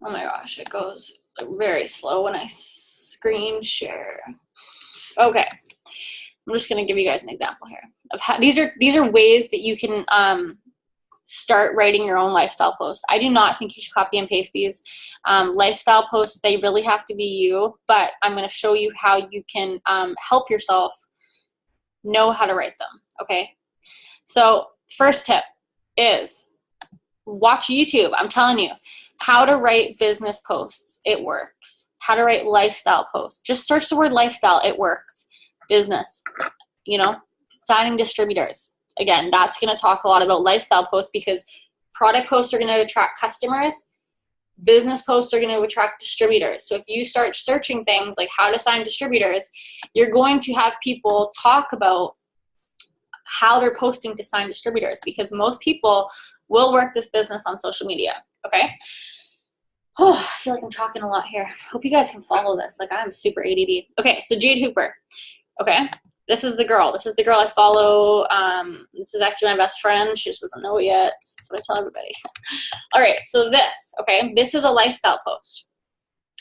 my gosh, it goes very slow when I screen share. Okay. I'm just going to give you guys an example here of how these are ways that you can start writing your own lifestyle posts. I do not think you should copy and paste these lifestyle posts. They really have to be you, but I'm going to show you how you can help yourself know how to write them, okay? So first tip is watch YouTube. I'm telling you, how to write business posts. It works. How to write lifestyle posts. Just search the word lifestyle. It works. Business, you know, signing distributors. Again, that's going to talk a lot about lifestyle posts, because product posts are going to attract customers. Business posts are going to attract distributors. So if you start searching things like how to sign distributors, you're going to have people talk about how they're posting to sign distributors, because most people will work this business on social media, okay? Oh, I feel like I'm talking a lot here. Hope you guys can follow this. Like, I'm super ADD. Okay, so Jade Hooper. Okay, this is the girl. This is the girl I follow. This is actually my best friend. She just doesn't know it yet. That's what I tell everybody. All right, so this is a lifestyle post.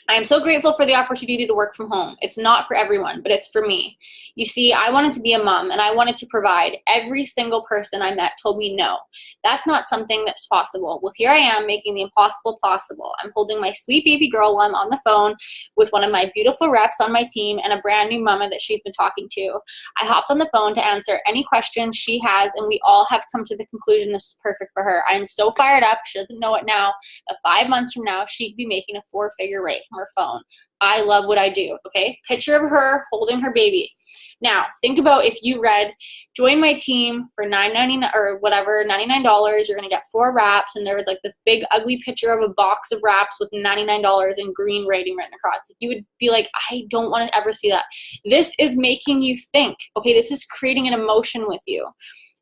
I am so grateful for the opportunity to work from home. It's not for everyone, but it's for me. You see, I wanted to be a mom and I wanted to provide. Every single person I met told me no. That's not something that's possible. Well, here I am making the impossible possible. I'm holding my sweet baby girl while I'm on the phone with one of my beautiful reps on my team and a brand new mama that she's been talking to. I hopped on the phone to answer any questions she has, and we all have come to the conclusion this is perfect for her. I am so fired up. She doesn't know it now, but 5 months from now, she'd be making a 4-figure rate from her phone. I love what I do, okay? Picture of her holding her baby. Now, think about if you read, join my team for $9.99 or whatever, $99, you're going to get 4 wraps, and there was like this big ugly picture of a box of wraps with $99 in green writing written across. You would be like, I don't want to ever see that. This is making you think, okay? This is creating an emotion with you.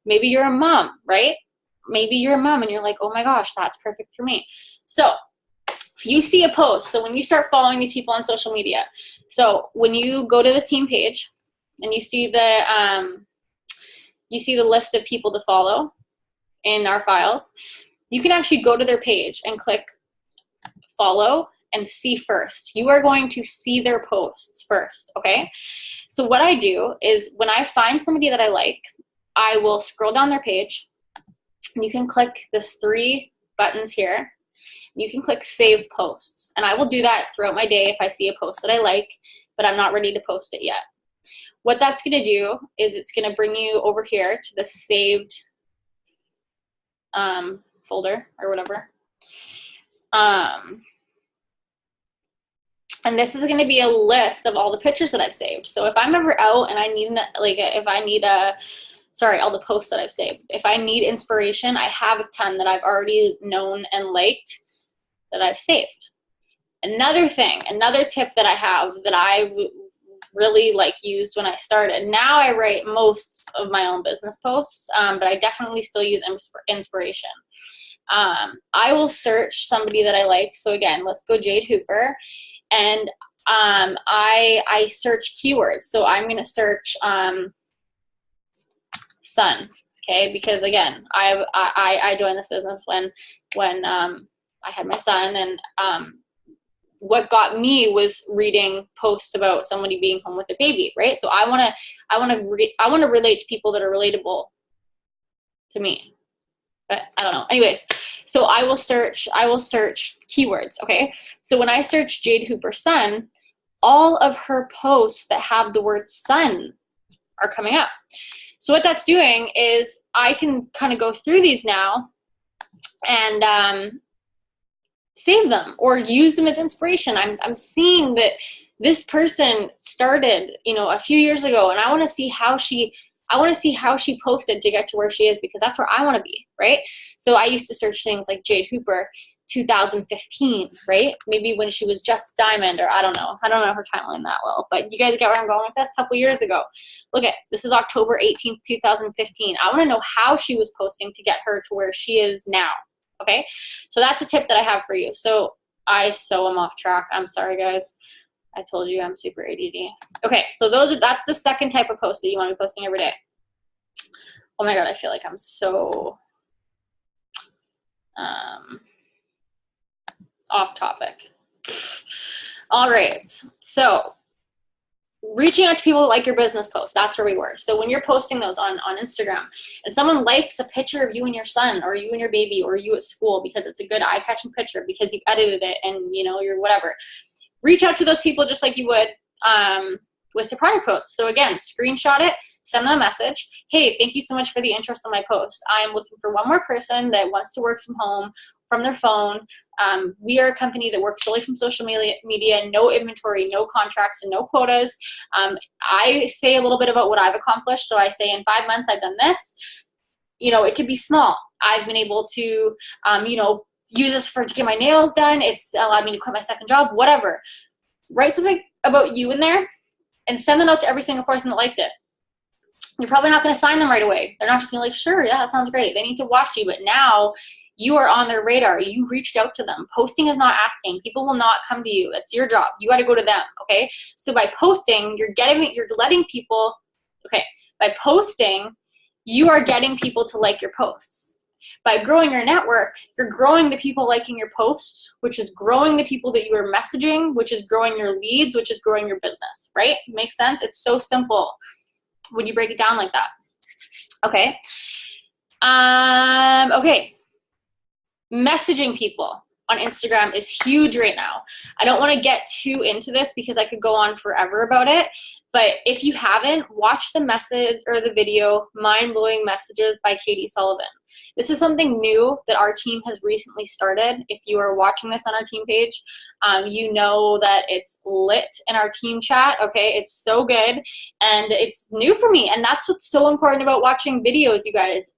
Maybe you're a mom, right? Maybe you're a mom and you're like, oh my gosh, that's perfect for me. So If you see a post, so when you start following these people on social media, so when you go to the team page and you see the list of people to follow in our files, you can actually go to their page and click follow and see first. You are going to see their posts first, okay? So what I do is when I find somebody that I like, I will scroll down their page. You can click this 3 buttons here. You can click save posts. And I will do that throughout my day if I see a post that I like, but I'm not ready to post it yet. What that's going to do is it's going to bring you over here to the saved folder or whatever. And this is going to be a list of all the pictures that I've saved. So if I'm ever out and I need, all the posts that I've saved. If I need inspiration, I have a ton that I've already known and liked that I've saved. Another tip that I have that I really used when I started. Now I write most of my own business posts, but I definitely still use inspiration. I will search somebody that I like. So again, let's go Jade Hooper. And I search keywords. So I'm going to search son, okay? Because again, I joined this business when I had my son, and what got me was reading posts about somebody being home with a baby, right? So I want to relate to people that are relatable to me. But I don't know. Anyways, so I will search keywords, okay? So when I search Jade Hooper son, all of her posts that have the word son are coming up. So what that's doing is I can kind of go through these now and save them or use them as inspiration. I'm seeing that this person started, a few years ago, and I want to see how she posted to get to where she is, because that's where I want to be, right? So I used to search things like Jade Hooper 2015, right? Maybe when she was just Diamond, or I don't know her timeline that well, but you guys get where I'm going with this. A couple years ago, look at this is October 18th, 2015. I want to know how she was posting to get her to where she is now. Okay, so that's a tip that I have for you. So I'm off track. I'm sorry, guys. I told you I'm super ADD. Okay, so that's the second type of post that you want to be posting every day. Oh my God, I feel like I'm so off topic. All right, so reaching out to people who like your business post, that's where we were. So when you're posting those on Instagram and someone likes a picture of you and your son, or you and your baby, or you at school because it's a good eye-catching picture because you edited it and you're whatever, reach out to those people just like you would with the product post. So again, screenshot it, send them a message. Hey, thank you so much for the interest in my post. I am looking for one more person that wants to work from home, from their phone. We are a company that works solely from social media, no inventory, no contracts, and no quotas. I say a little bit about what I've accomplished. So I say in 5 months, I've done this. It could be small. I've been able to, use this to get my nails done. It's allowed me to quit my second job, whatever. Write something about you in there and send it out to every single person that liked it. You're probably not going to sign them right away. They're not just going to sure, yeah, that sounds great. They need to watch you, but now you are on their radar. You reached out to them. Posting is not asking. People will not come to you. It's your job. You got to go to them, okay? So by posting, you're letting people, okay, by posting, you are getting people to like your posts. By growing your network, you're growing the people liking your posts, which is growing the people that you are messaging, which is growing your leads, which is growing your business, right? Makes sense? It's so simple when you break it down like that. Okay. Okay. Messaging people on Instagram is huge right now. I don't want to get too into this because I could go on forever about it. But if you haven't, watch the message or the video, Mind Blowing Messages by Katie Sullivan. This is something new that our team has recently started. If you are watching this on our team page, you know that it's lit in our team chat, okay? It's so good, and it's new for me, and that's what's so important about watching videos, you guys.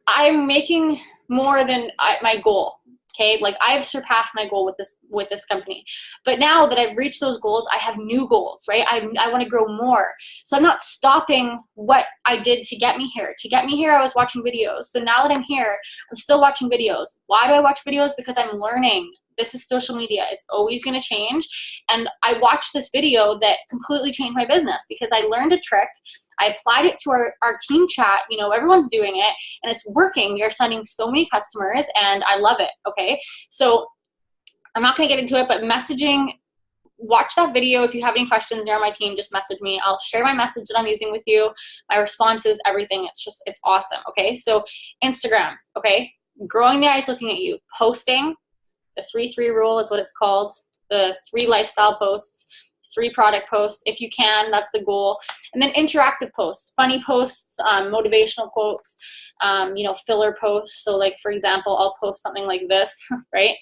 I'm making more than my goal Okay, like I've surpassed my goal with this company, but now that I've reached those goals, I have new goals, right? I want to grow more, so I'm not stopping what I did to get me here. To get me here, I was watching videos. So now that I'm here, I'm still watching videos. Why do I watch videos? Because I'm learning. This is social media. It's always going to change. And I watched this video that completely changed my business because I learned a trick. I applied it to our team chat. You know, everyone's doing it and it's working. We are sending so many customers and I love it. Okay. So I'm not going to get into it, but messaging, watch that video. If you have any questions, you're on my team, just message me. I'll share my message that I'm using with you, my responses, everything. It's awesome. Okay. So Instagram, okay. Growing the eyes looking at you, posting, the 3-3 rule is what it's called. The 3 lifestyle posts, 3 product posts. If you can, that's the goal. And then interactive posts, funny posts, motivational quotes, you know, filler posts. So like, for example, I'll post something like this, right?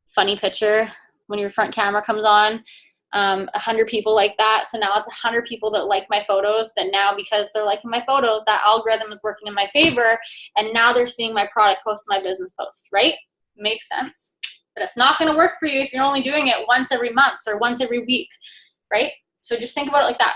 Funny picture when your front camera comes on. 100 people like that. So now it's 100 people that like my photos, that now because they're liking my photos, that algorithm is working in my favor. And now they're seeing my product post, my business post, right? Makes sense. But it's not going to work for you if you're only doing it once every month or once every week, right? So just think about it like that.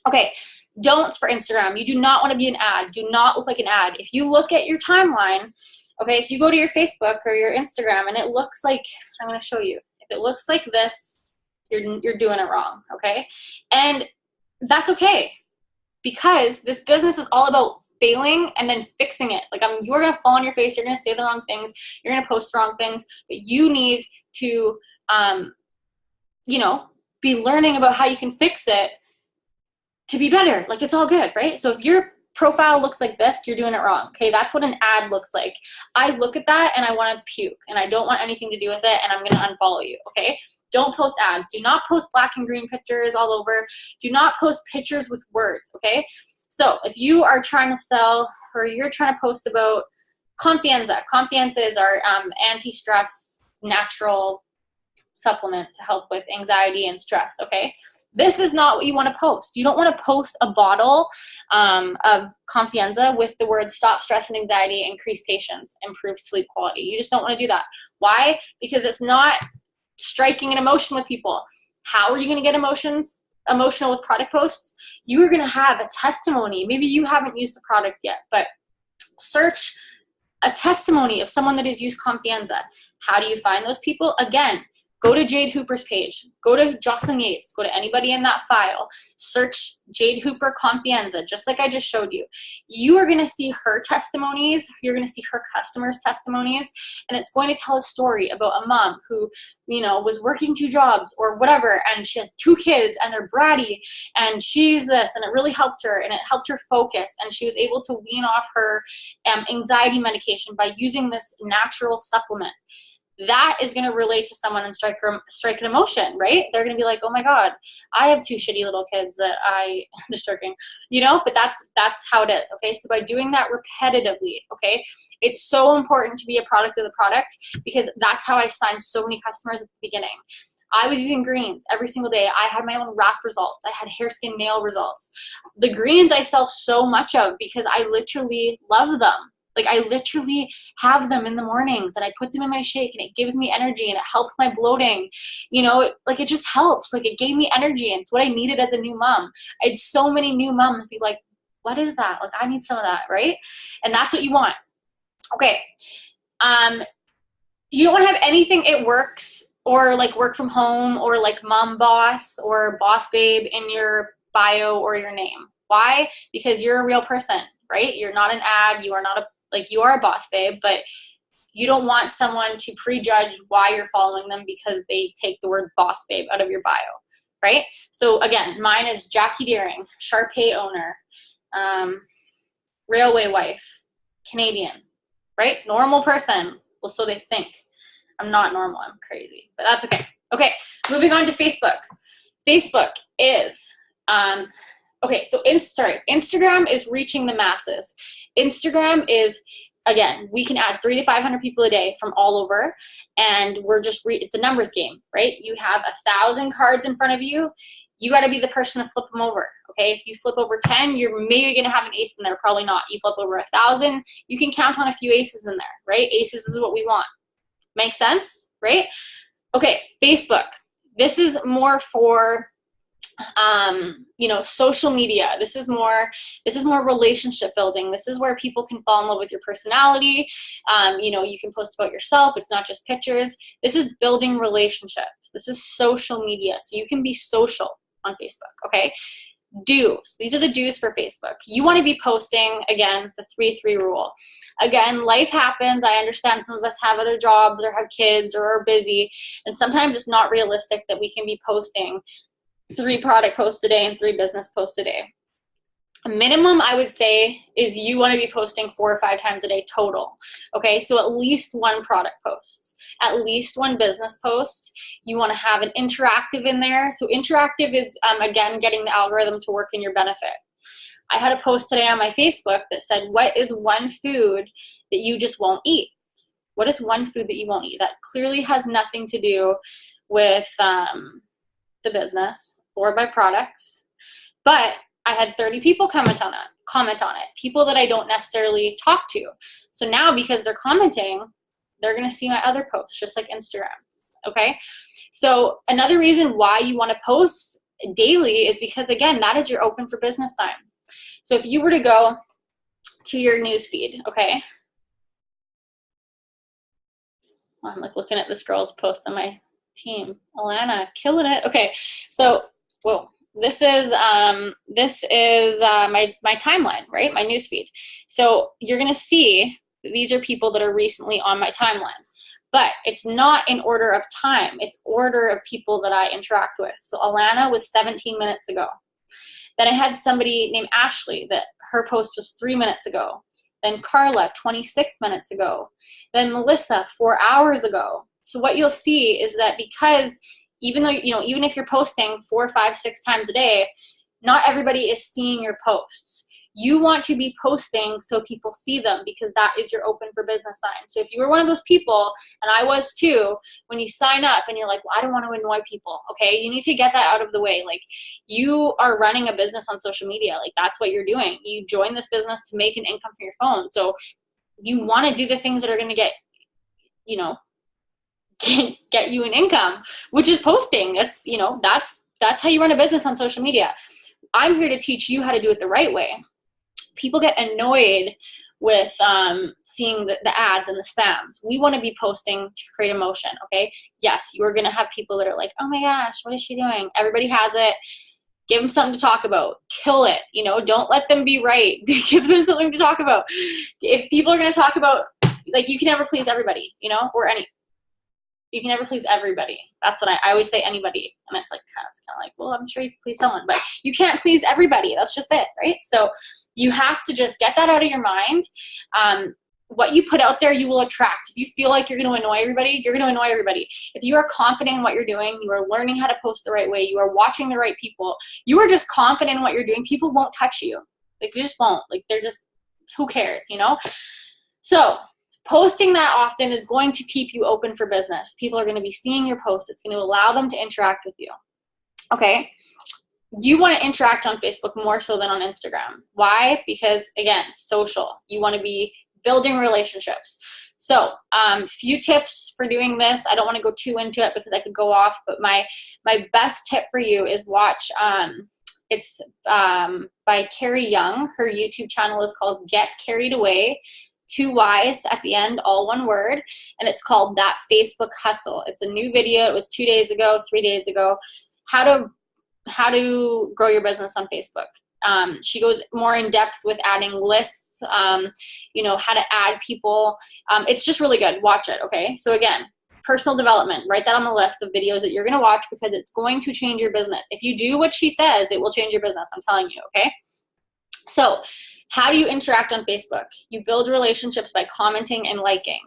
Okay, don'ts for Instagram. You do not want to be an ad. Do not look like an ad. If you look at your timeline, okay, if you go to your Facebook or your Instagram and it looks like, I'm going to show you. If it looks like this, you're doing it wrong, okay? And that's okay, because this business is all about failing and then fixing it. Like you're going to fall on your face. You're going to say the wrong things. You're going to post the wrong things, but you need to, you know, be learning about how you can fix it to be better. Like it's all good, right? So if your profile looks like this, you're doing it wrong. Okay. That's what an ad looks like. I look at that and I want to puke and I don't want anything to do with it. And I'm going to unfollow you. Okay. Don't post ads. Do not post black and green pictures all over. Do not post pictures with words. Okay. So if you are trying to sell or you're trying to post about Confianza, Confianza is our anti-stress natural supplement to help with anxiety and stress, okay? This is not what you want to post. You don't want to post a bottle of Confianza with the words stop stress and anxiety, increase patience, improve sleep quality. You just don't want to do that. Why? Because it's not striking an emotion with people. How are you going to get emotional with product posts? You are going to have a testimony. Maybe you haven't used the product yet, but search a testimony of someone that has used Confianza. How do you find those people? Again, go to Jade Hooper's page, go to Jocelyn Yates, go to anybody in that file, search Jade Hooper Confianza, just like I just showed you. You are going to see her testimonies. You're going to see her customers' testimonies, and it's going to tell a story about a mom who, you know, was working 2 jobs or whatever, and she has 2 kids and they're bratty, and she's this, and it really helped her, and it helped her focus, and she was able to wean off her anxiety medication by using this natural supplement. That is going to relate to someone and strike an emotion, right? They're going to be like, oh my God, I have 2 shitty little kids that I'm just joking, you know, but that's how it is. Okay. So by doing that repetitively, okay, it's so important to be a product of the product, because that's how I signed so many customers at the beginning. I was using greens every single day. I had my own wrap results. I had hair, skin, nail results. The greens I sell so much of because I literally love them. Like I literally have them in the mornings and I put them in my shake and it gives me energy and it helps my bloating. You know, like it just helps. Like it gave me energy and it's what I needed as a new mom. I had so many new moms be like, what is that? Like I need some of that, right? And that's what you want. Okay. You don't want to have anything it works or like work from home or like mom boss or boss babe in your bio or your name. Why? Because you're a real person, right? You're not an ad. You are not you are a boss babe, but you don't want someone to prejudge why you're following them because they take the word boss babe out of your bio, right? So again, mine is Jackie Deering, Sharpay owner, railway wife, Canadian, right? Normal person. Well, so they think. I'm not normal. I'm crazy, but that's okay. Okay, moving on to Facebook. Facebook is, okay, so Instagram is reaching the masses. Instagram is, again, we can add 300 to 500 people a day from all over, and we're just, it's a numbers game, right? You have 1,000 cards in front of you. You got to be the person to flip them over, okay? If you flip over 10, you're maybe going to have an ace in there. Probably not. You flip over 1,000, you can count on a few aces in there, right? Aces is what we want. Make sense, right? Okay, Facebook. This is more for social media. This is more relationship building. This is where people can fall in love with your personality. You can post about yourself. It's not just pictures. This is building relationships. This is social media. So you can be social on Facebook, okay? Do's. These are the do's for Facebook. You want to be posting, again, the 3-3 rule. Again, life happens. I understand some of us have other jobs or have kids or are busy, and sometimes it's not realistic that we can be posting 3 product posts a day and 3 business posts a day. A minimum, I would say, is you want to be posting 4 or 5 times a day total. Okay, so at least 1 product post, at least 1 business post. You want to have an interactive in there. So interactive is, again, getting the algorithm to work in your benefit. I had a post today on my Facebook that said, what is 1 food that you just won't eat? What is 1 food that you won't eat? That clearly has nothing to do with the business or my products, but I had 30 people comment on it, people that I don't necessarily talk to. So now, because they're commenting, they're going to see my other posts, just like Instagram. Okay, so another reason why you want to post daily is because, again, that is your open for business time. So if you were to go to your news feed, okay, I'm like looking at this girl's post on my team, Alana, killing it. Okay, so whoa, this is my timeline, right? My newsfeed. So you're gonna see that these are people that are recently on my timeline, but it's not in order of time. It's order of people that I interact with. So Alana was 17 minutes ago. Then I had somebody named Ashley that her post was 3 minutes ago. Then Carla, 26 minutes ago. Then Melissa, 4 hours ago. So what you'll see is that because even if you're posting 4, 5, 6 times a day, not everybody is seeing your posts. You want to be posting so people see them, because that is your open for business sign. So if you were one of those people, and I was too, when you sign up and you're like, well, I don't want to annoy people, okay, you need to get that out of the way. Like, you are running a business on social media. Like, that's what you're doing. You join this business to make an income from your phone. So you want to do the things that are going to get you an income, which is posting. That's how you run a business on social media. I'm here to teach you how to do it the right way. People get annoyed with seeing the ads and the spams. We want to be posting to create emotion, okay? Yes, you're going to have people that are like, oh my gosh, what is she doing? Everybody has it. Give them something to talk about. Kill it. Don't let them be right. Give them something to talk about. If people are going to talk about, like, you can never please everybody, you can never please everybody. That's what I always say, anybody. And it's kind of like, well, I'm sure you can please someone, but you can't please everybody. That's just it, right? So you have to just get that out of your mind. What you put out there, you will attract. If you feel like you're going to annoy everybody, you're going to annoy everybody. If you are confident in what you're doing, you are learning how to post the right way, you are watching the right people, you are just confident in what you're doing, people won't touch you. Like, they just won't. Like, they're just, who cares, So posting that often is going to keep you open for business. People are going to be seeing your posts. It's going to allow them to interact with you. Okay? You want to interact on Facebook more so than on Instagram. Why? Because, again, social. You want to be building relationships. So, few tips for doing this. I don't want to go too into it because I could go off, but my best tip for you is watch, it's by Carrie Young. Her YouTube channel is called Get Carried Away. 2 Y's at the end, all one word, and it's called That Facebook Hustle. It's a new video. It was 2 days ago, 3 days ago. How to grow your business on Facebook. She goes more in depth with adding lists, how to add people. It's just really good. Watch it, okay? So again, personal development, write that on the list of videos that you're going to watch, because it's going to change your business. If you do what she says, it will change your business. I'm telling you, okay? So how do you interact on Facebook? You build relationships by commenting and liking.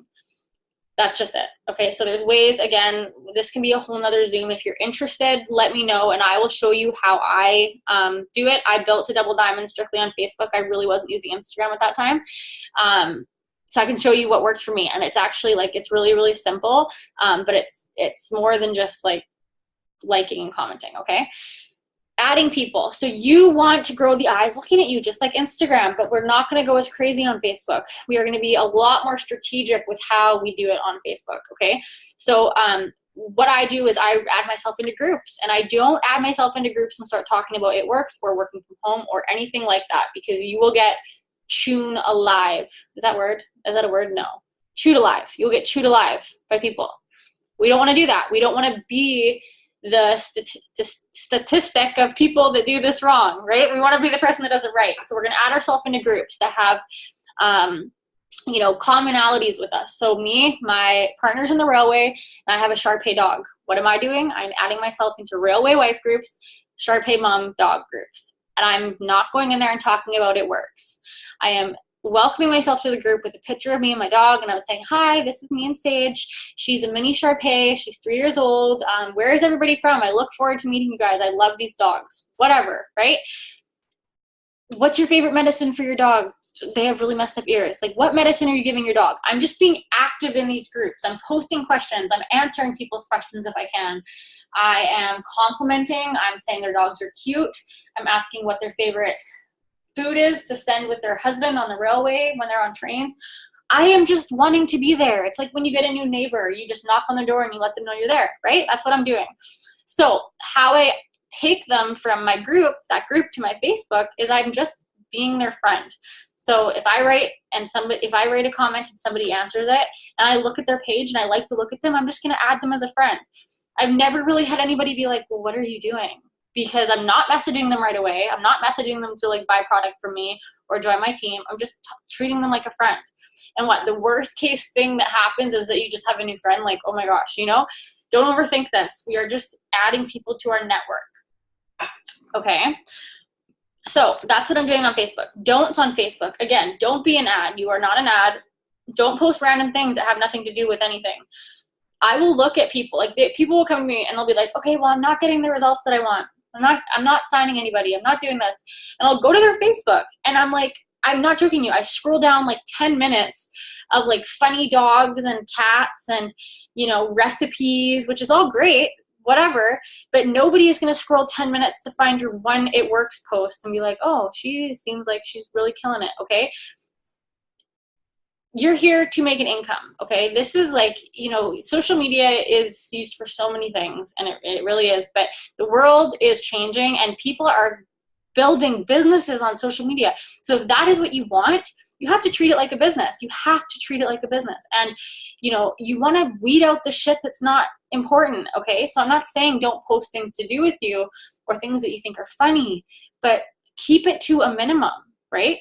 That's just it. Okay, so there's ways. Again, this can be a whole nother Zoom. If you're interested, let me know, and I will show you how I do it. I built a Double Diamond strictly on Facebook. I really wasn't using Instagram at that time. So I can show you what worked for me, and it's actually it's really, really simple, but it's more than just liking and commenting, okay? Adding people. So you want to grow the eyes looking at you, just like Instagram, but we're not going to go as crazy on Facebook. We are going to be a lot more strategic with how we do it on Facebook. Okay. So, what I do is I add myself into groups, and I don't add myself into groups and start talking about it works or working from home or anything like that, because you will get chewed alive. Is that a word? No. Chewed alive. You'll get chewed alive by people. We don't want to do that. We don't want to be the statistic of people that do this wrong, right? We want to be the person that does it right. So we're going to add ourselves into groups that have, commonalities with us. So me, my partner's in the railway, and I have a Shar-Pei dog. What am I doing? I'm adding myself into railway wife groups, Shar-Pei mom dog groups. And I'm not going in there and talking about it works. I am welcoming myself to the group with a picture of me and my dog, and I was saying, hi, this is me and Sage. She's a mini Shar-Pei. She's 3 years old. Where is everybody from? I look forward to meeting you guys. I love these dogs. Whatever, right? What's your favorite medicine for your dog? They have really messed up ears. Like, what medicine are you giving your dog? I'm just being active in these groups. I'm posting questions. I'm answering people's questions if I can. I am complimenting. I'm saying their dogs are cute. I'm asking what their favorite food is to send with their husband on the railway when they're on trains. I am just wanting to be there. It's like when you get a new neighbor, you just knock on the door and you let them know you're there, right? That's what I'm doing. So how I take them from my group, that group, to my Facebook is I'm just being their friend. So if I write a comment and somebody answers it, and I look at their page and I like to look at them, I'm just going to add them as a friend. I've never really had anybody be like, well, what are you doing? Because I'm not messaging them right away. I'm not messaging them to like buy product from me or join my team. I'm just treating them like a friend. And what the worst case thing that happens is that you just have a new friend, like, oh my gosh, don't overthink this. We are just adding people to our network. Okay. So that's what I'm doing on Facebook. Don'ts on Facebook. Again, don't be an ad. You are not an ad. Don't post random things that have nothing to do with anything. I will look at people, like people will come to me and they'll be like, okay, well, I'm not getting the results that I want. I'm not signing anybody. I'm not doing this. And I'll go to their Facebook and I'm like, I'm not joking you. I scroll down like 10 minutes of like funny dogs and cats and, recipes, which is all great, whatever. But nobody is going to scroll 10 minutes to find your one It Works post and be like, oh, she seems like she's really killing it. Okay. You're here to make an income, okay? This is like, social media is used for so many things, and it really is, but the world is changing, and people are building businesses on social media. So if that is what you want, you have to treat it like a business. You have to treat it like a business. And, you want to weed out the shit that's not important, okay? So I'm not saying don't post things to do with you or things that you think are funny, but keep it to a minimum, right?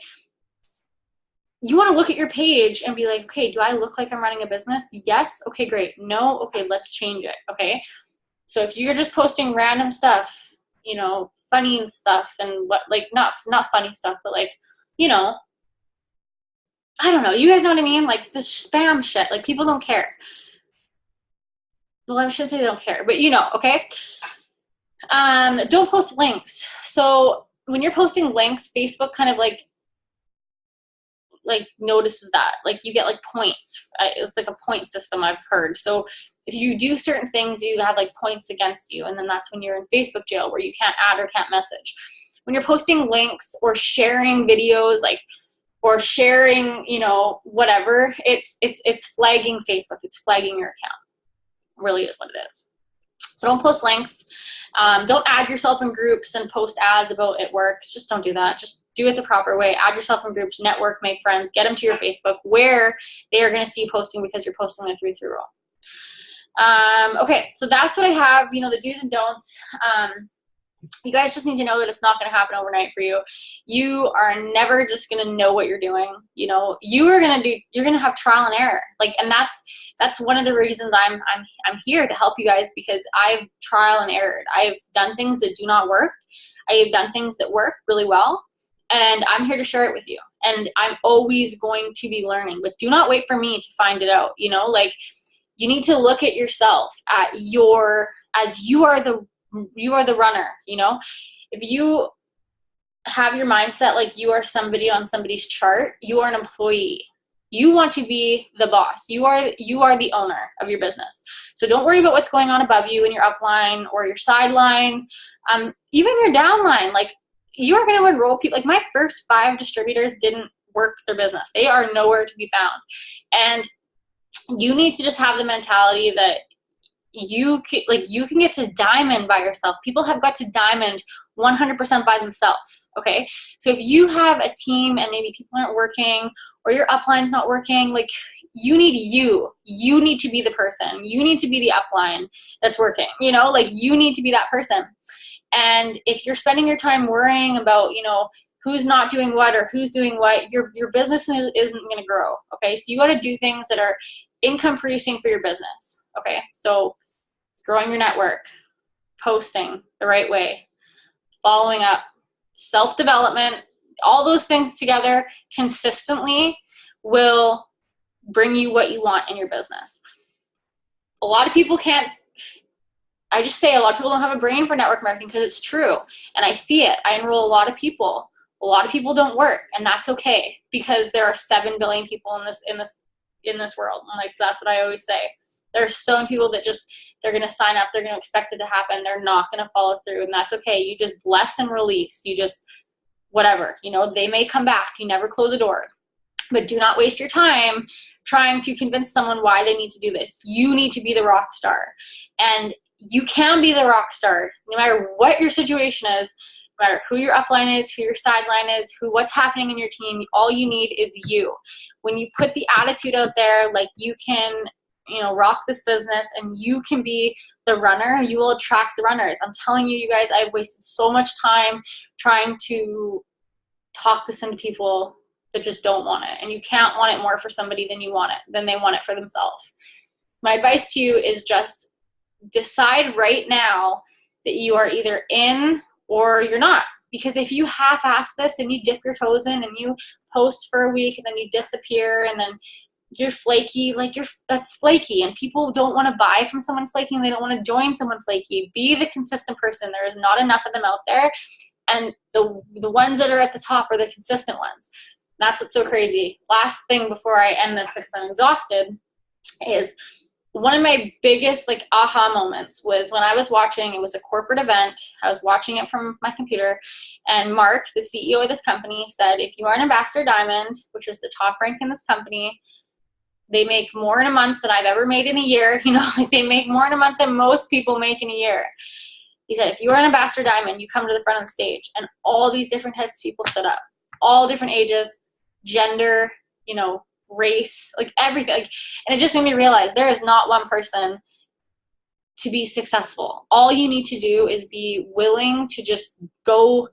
You want to look at your page and be like, okay, do I look like I'm running a business? Yes. Okay, great. No. Okay, let's change it. Okay. So if you're just posting random stuff, funny stuff and not funny stuff, but like, I don't know. You guys know what I mean? Like the spam shit, like people don't care. Well, I shouldn't say they don't care, but okay. Don't post links. So when you're posting links, Facebook kind of like notices that, like you get like points. It's like a point system, I've heard. So if you do certain things, you have like points against you, and then that's when you're in Facebook jail, where you can't add or can't message. When you're posting links or sharing videos, or sharing, whatever, it's flagging Facebook. It's flagging your account. It really is what it is. So don't post links. Don't add yourself in groups and post ads about It Works. Just don't do that. Just do it the proper way. Add yourself in groups, network, make friends, get them to your Facebook where they are going to see you posting, because you're posting the 3-3 rule. Okay, so that's what I have, the do's and don'ts. You guys just need to know that it's not going to happen overnight for you. You are never just going to know what you're doing. You're going to have trial and error. And that's one of the reasons I'm here to help you guys, because I've trial and errored. I've done things that do not work. I have done things that work really well, and I'm here to share it with you. And I'm always going to be learning, but do not wait for me to find it out. You need to look at yourself as you are the runner. If you have your mindset like you are somebody on somebody's chart, you are an employee. You want to be the boss. You are the owner of your business. So don't worry about what's going on above you in your upline or your sideline, even your downline. Like, you are going to enroll people. Like, my first 5 distributors didn't work their business. They are nowhere to be found. And you need to just have the mentality that you can get to diamond by yourself. People have got to diamond 100% by themselves. Okay. So if you have a team and maybe people aren't working or your upline's not working, like, you need to be the person. You need to be the upline that's working, like, you need to be that person. And if you're spending your time worrying about, who's not doing what or who's doing what, your business isn't going to grow. Okay. So you got to do things that are income producing for your business. Okay. So growing your network, posting the right way, following up, self-development, all those things together consistently will bring you what you want in your business. A lot of people don't have a brain for network marketing, because it's true. And I see it. I enroll a lot of people. A lot of people don't work, and that's okay, because there are 7 billion people in this world. And like, that's what I always say. There's so many people that they're going to sign up. They're going to expect it to happen. They're not going to follow through, and that's okay. You just bless and release. You just, whatever, they may come back. You never close a door, but do not waste your time trying to convince someone why they need to do this. You need to be the rock star, and you can be the rock star no matter what your situation is, no matter who your upline is, who your sideline is, what's happening in your team. All you need is you. When you put the attitude out there, like, you can, rock this business and you can be the runner, you will attract the runners. I'm telling you, you guys, I've wasted so much time trying to talk this into people that just don't want it. And you can't want it more for somebody than they want it for themselves. My advice to you is just decide right now that you are either in or you're not. Because if you half-ass this and you dip your toes in and you post for a week and then you disappear and then you're flaky, that's flaky, and people don't want to buy from someone flaky and they don't want to join someone flaky. Be the consistent person. There is not enough of them out there, and the ones that are at the top are the consistent ones. That's what's so crazy. Last thing before I end this, because I'm exhausted, is one of my biggest aha moments was when I was watching, it was a corporate event. I was watching it from my computer, and Mark, the CEO of this company, said, if you are an Ambassador Diamond, which is the top rank in this company, they make more in a month than I've ever made in a year. They make more in a month than most people make in a year. He said, if you are an Ambassador Diamond, you come to the front of the stage. And all these different types of people stood up. All different ages, gender, race, everything. And it just made me realize there is not one person to be successful. All you need to do is be willing to just go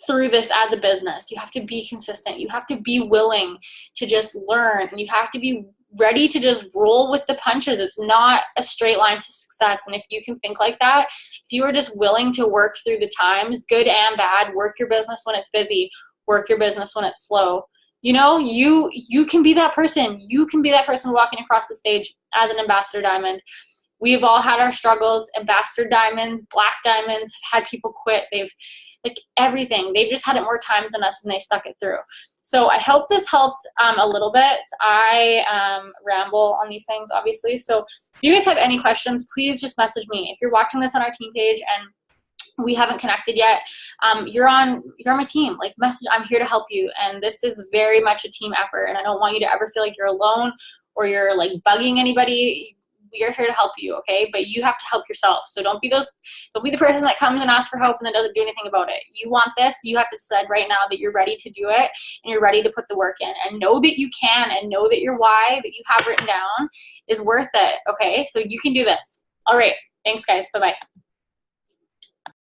through this as a business. You have to be consistent. You have to be willing to just learn, and you have to be ready to just roll with the punches. It's not a straight line to success. And if you can think like that, if you are just willing to work through the times, good and bad, work your business when it's busy, work your business when it's slow, you can be that person. You can be that person walking across the stage as an Ambassador Diamond. We've all had our struggles. Ambassador Diamonds, Black Diamonds have had people quit. They've everything. They've just had it more times than us, and they stuck it through. So I hope this helped a little bit. I ramble on these things, obviously. So if you guys have any questions, please just message me. If you're watching this on our team page and we haven't connected yet, you're on my team. Message. I'm here to help you. And this is very much a team effort. And I don't want you to ever feel like you're alone or you're bugging anybody. We are here to help you, okay? But you have to help yourself. So don't be the person that comes and asks for help and then doesn't do anything about it. You want this, you have to decide right now that you're ready to do it and you're ready to put the work in, and know that you can, and know that your why that you have written down is worth it, okay? So you can do this. All right. Thanks, guys. Bye-bye.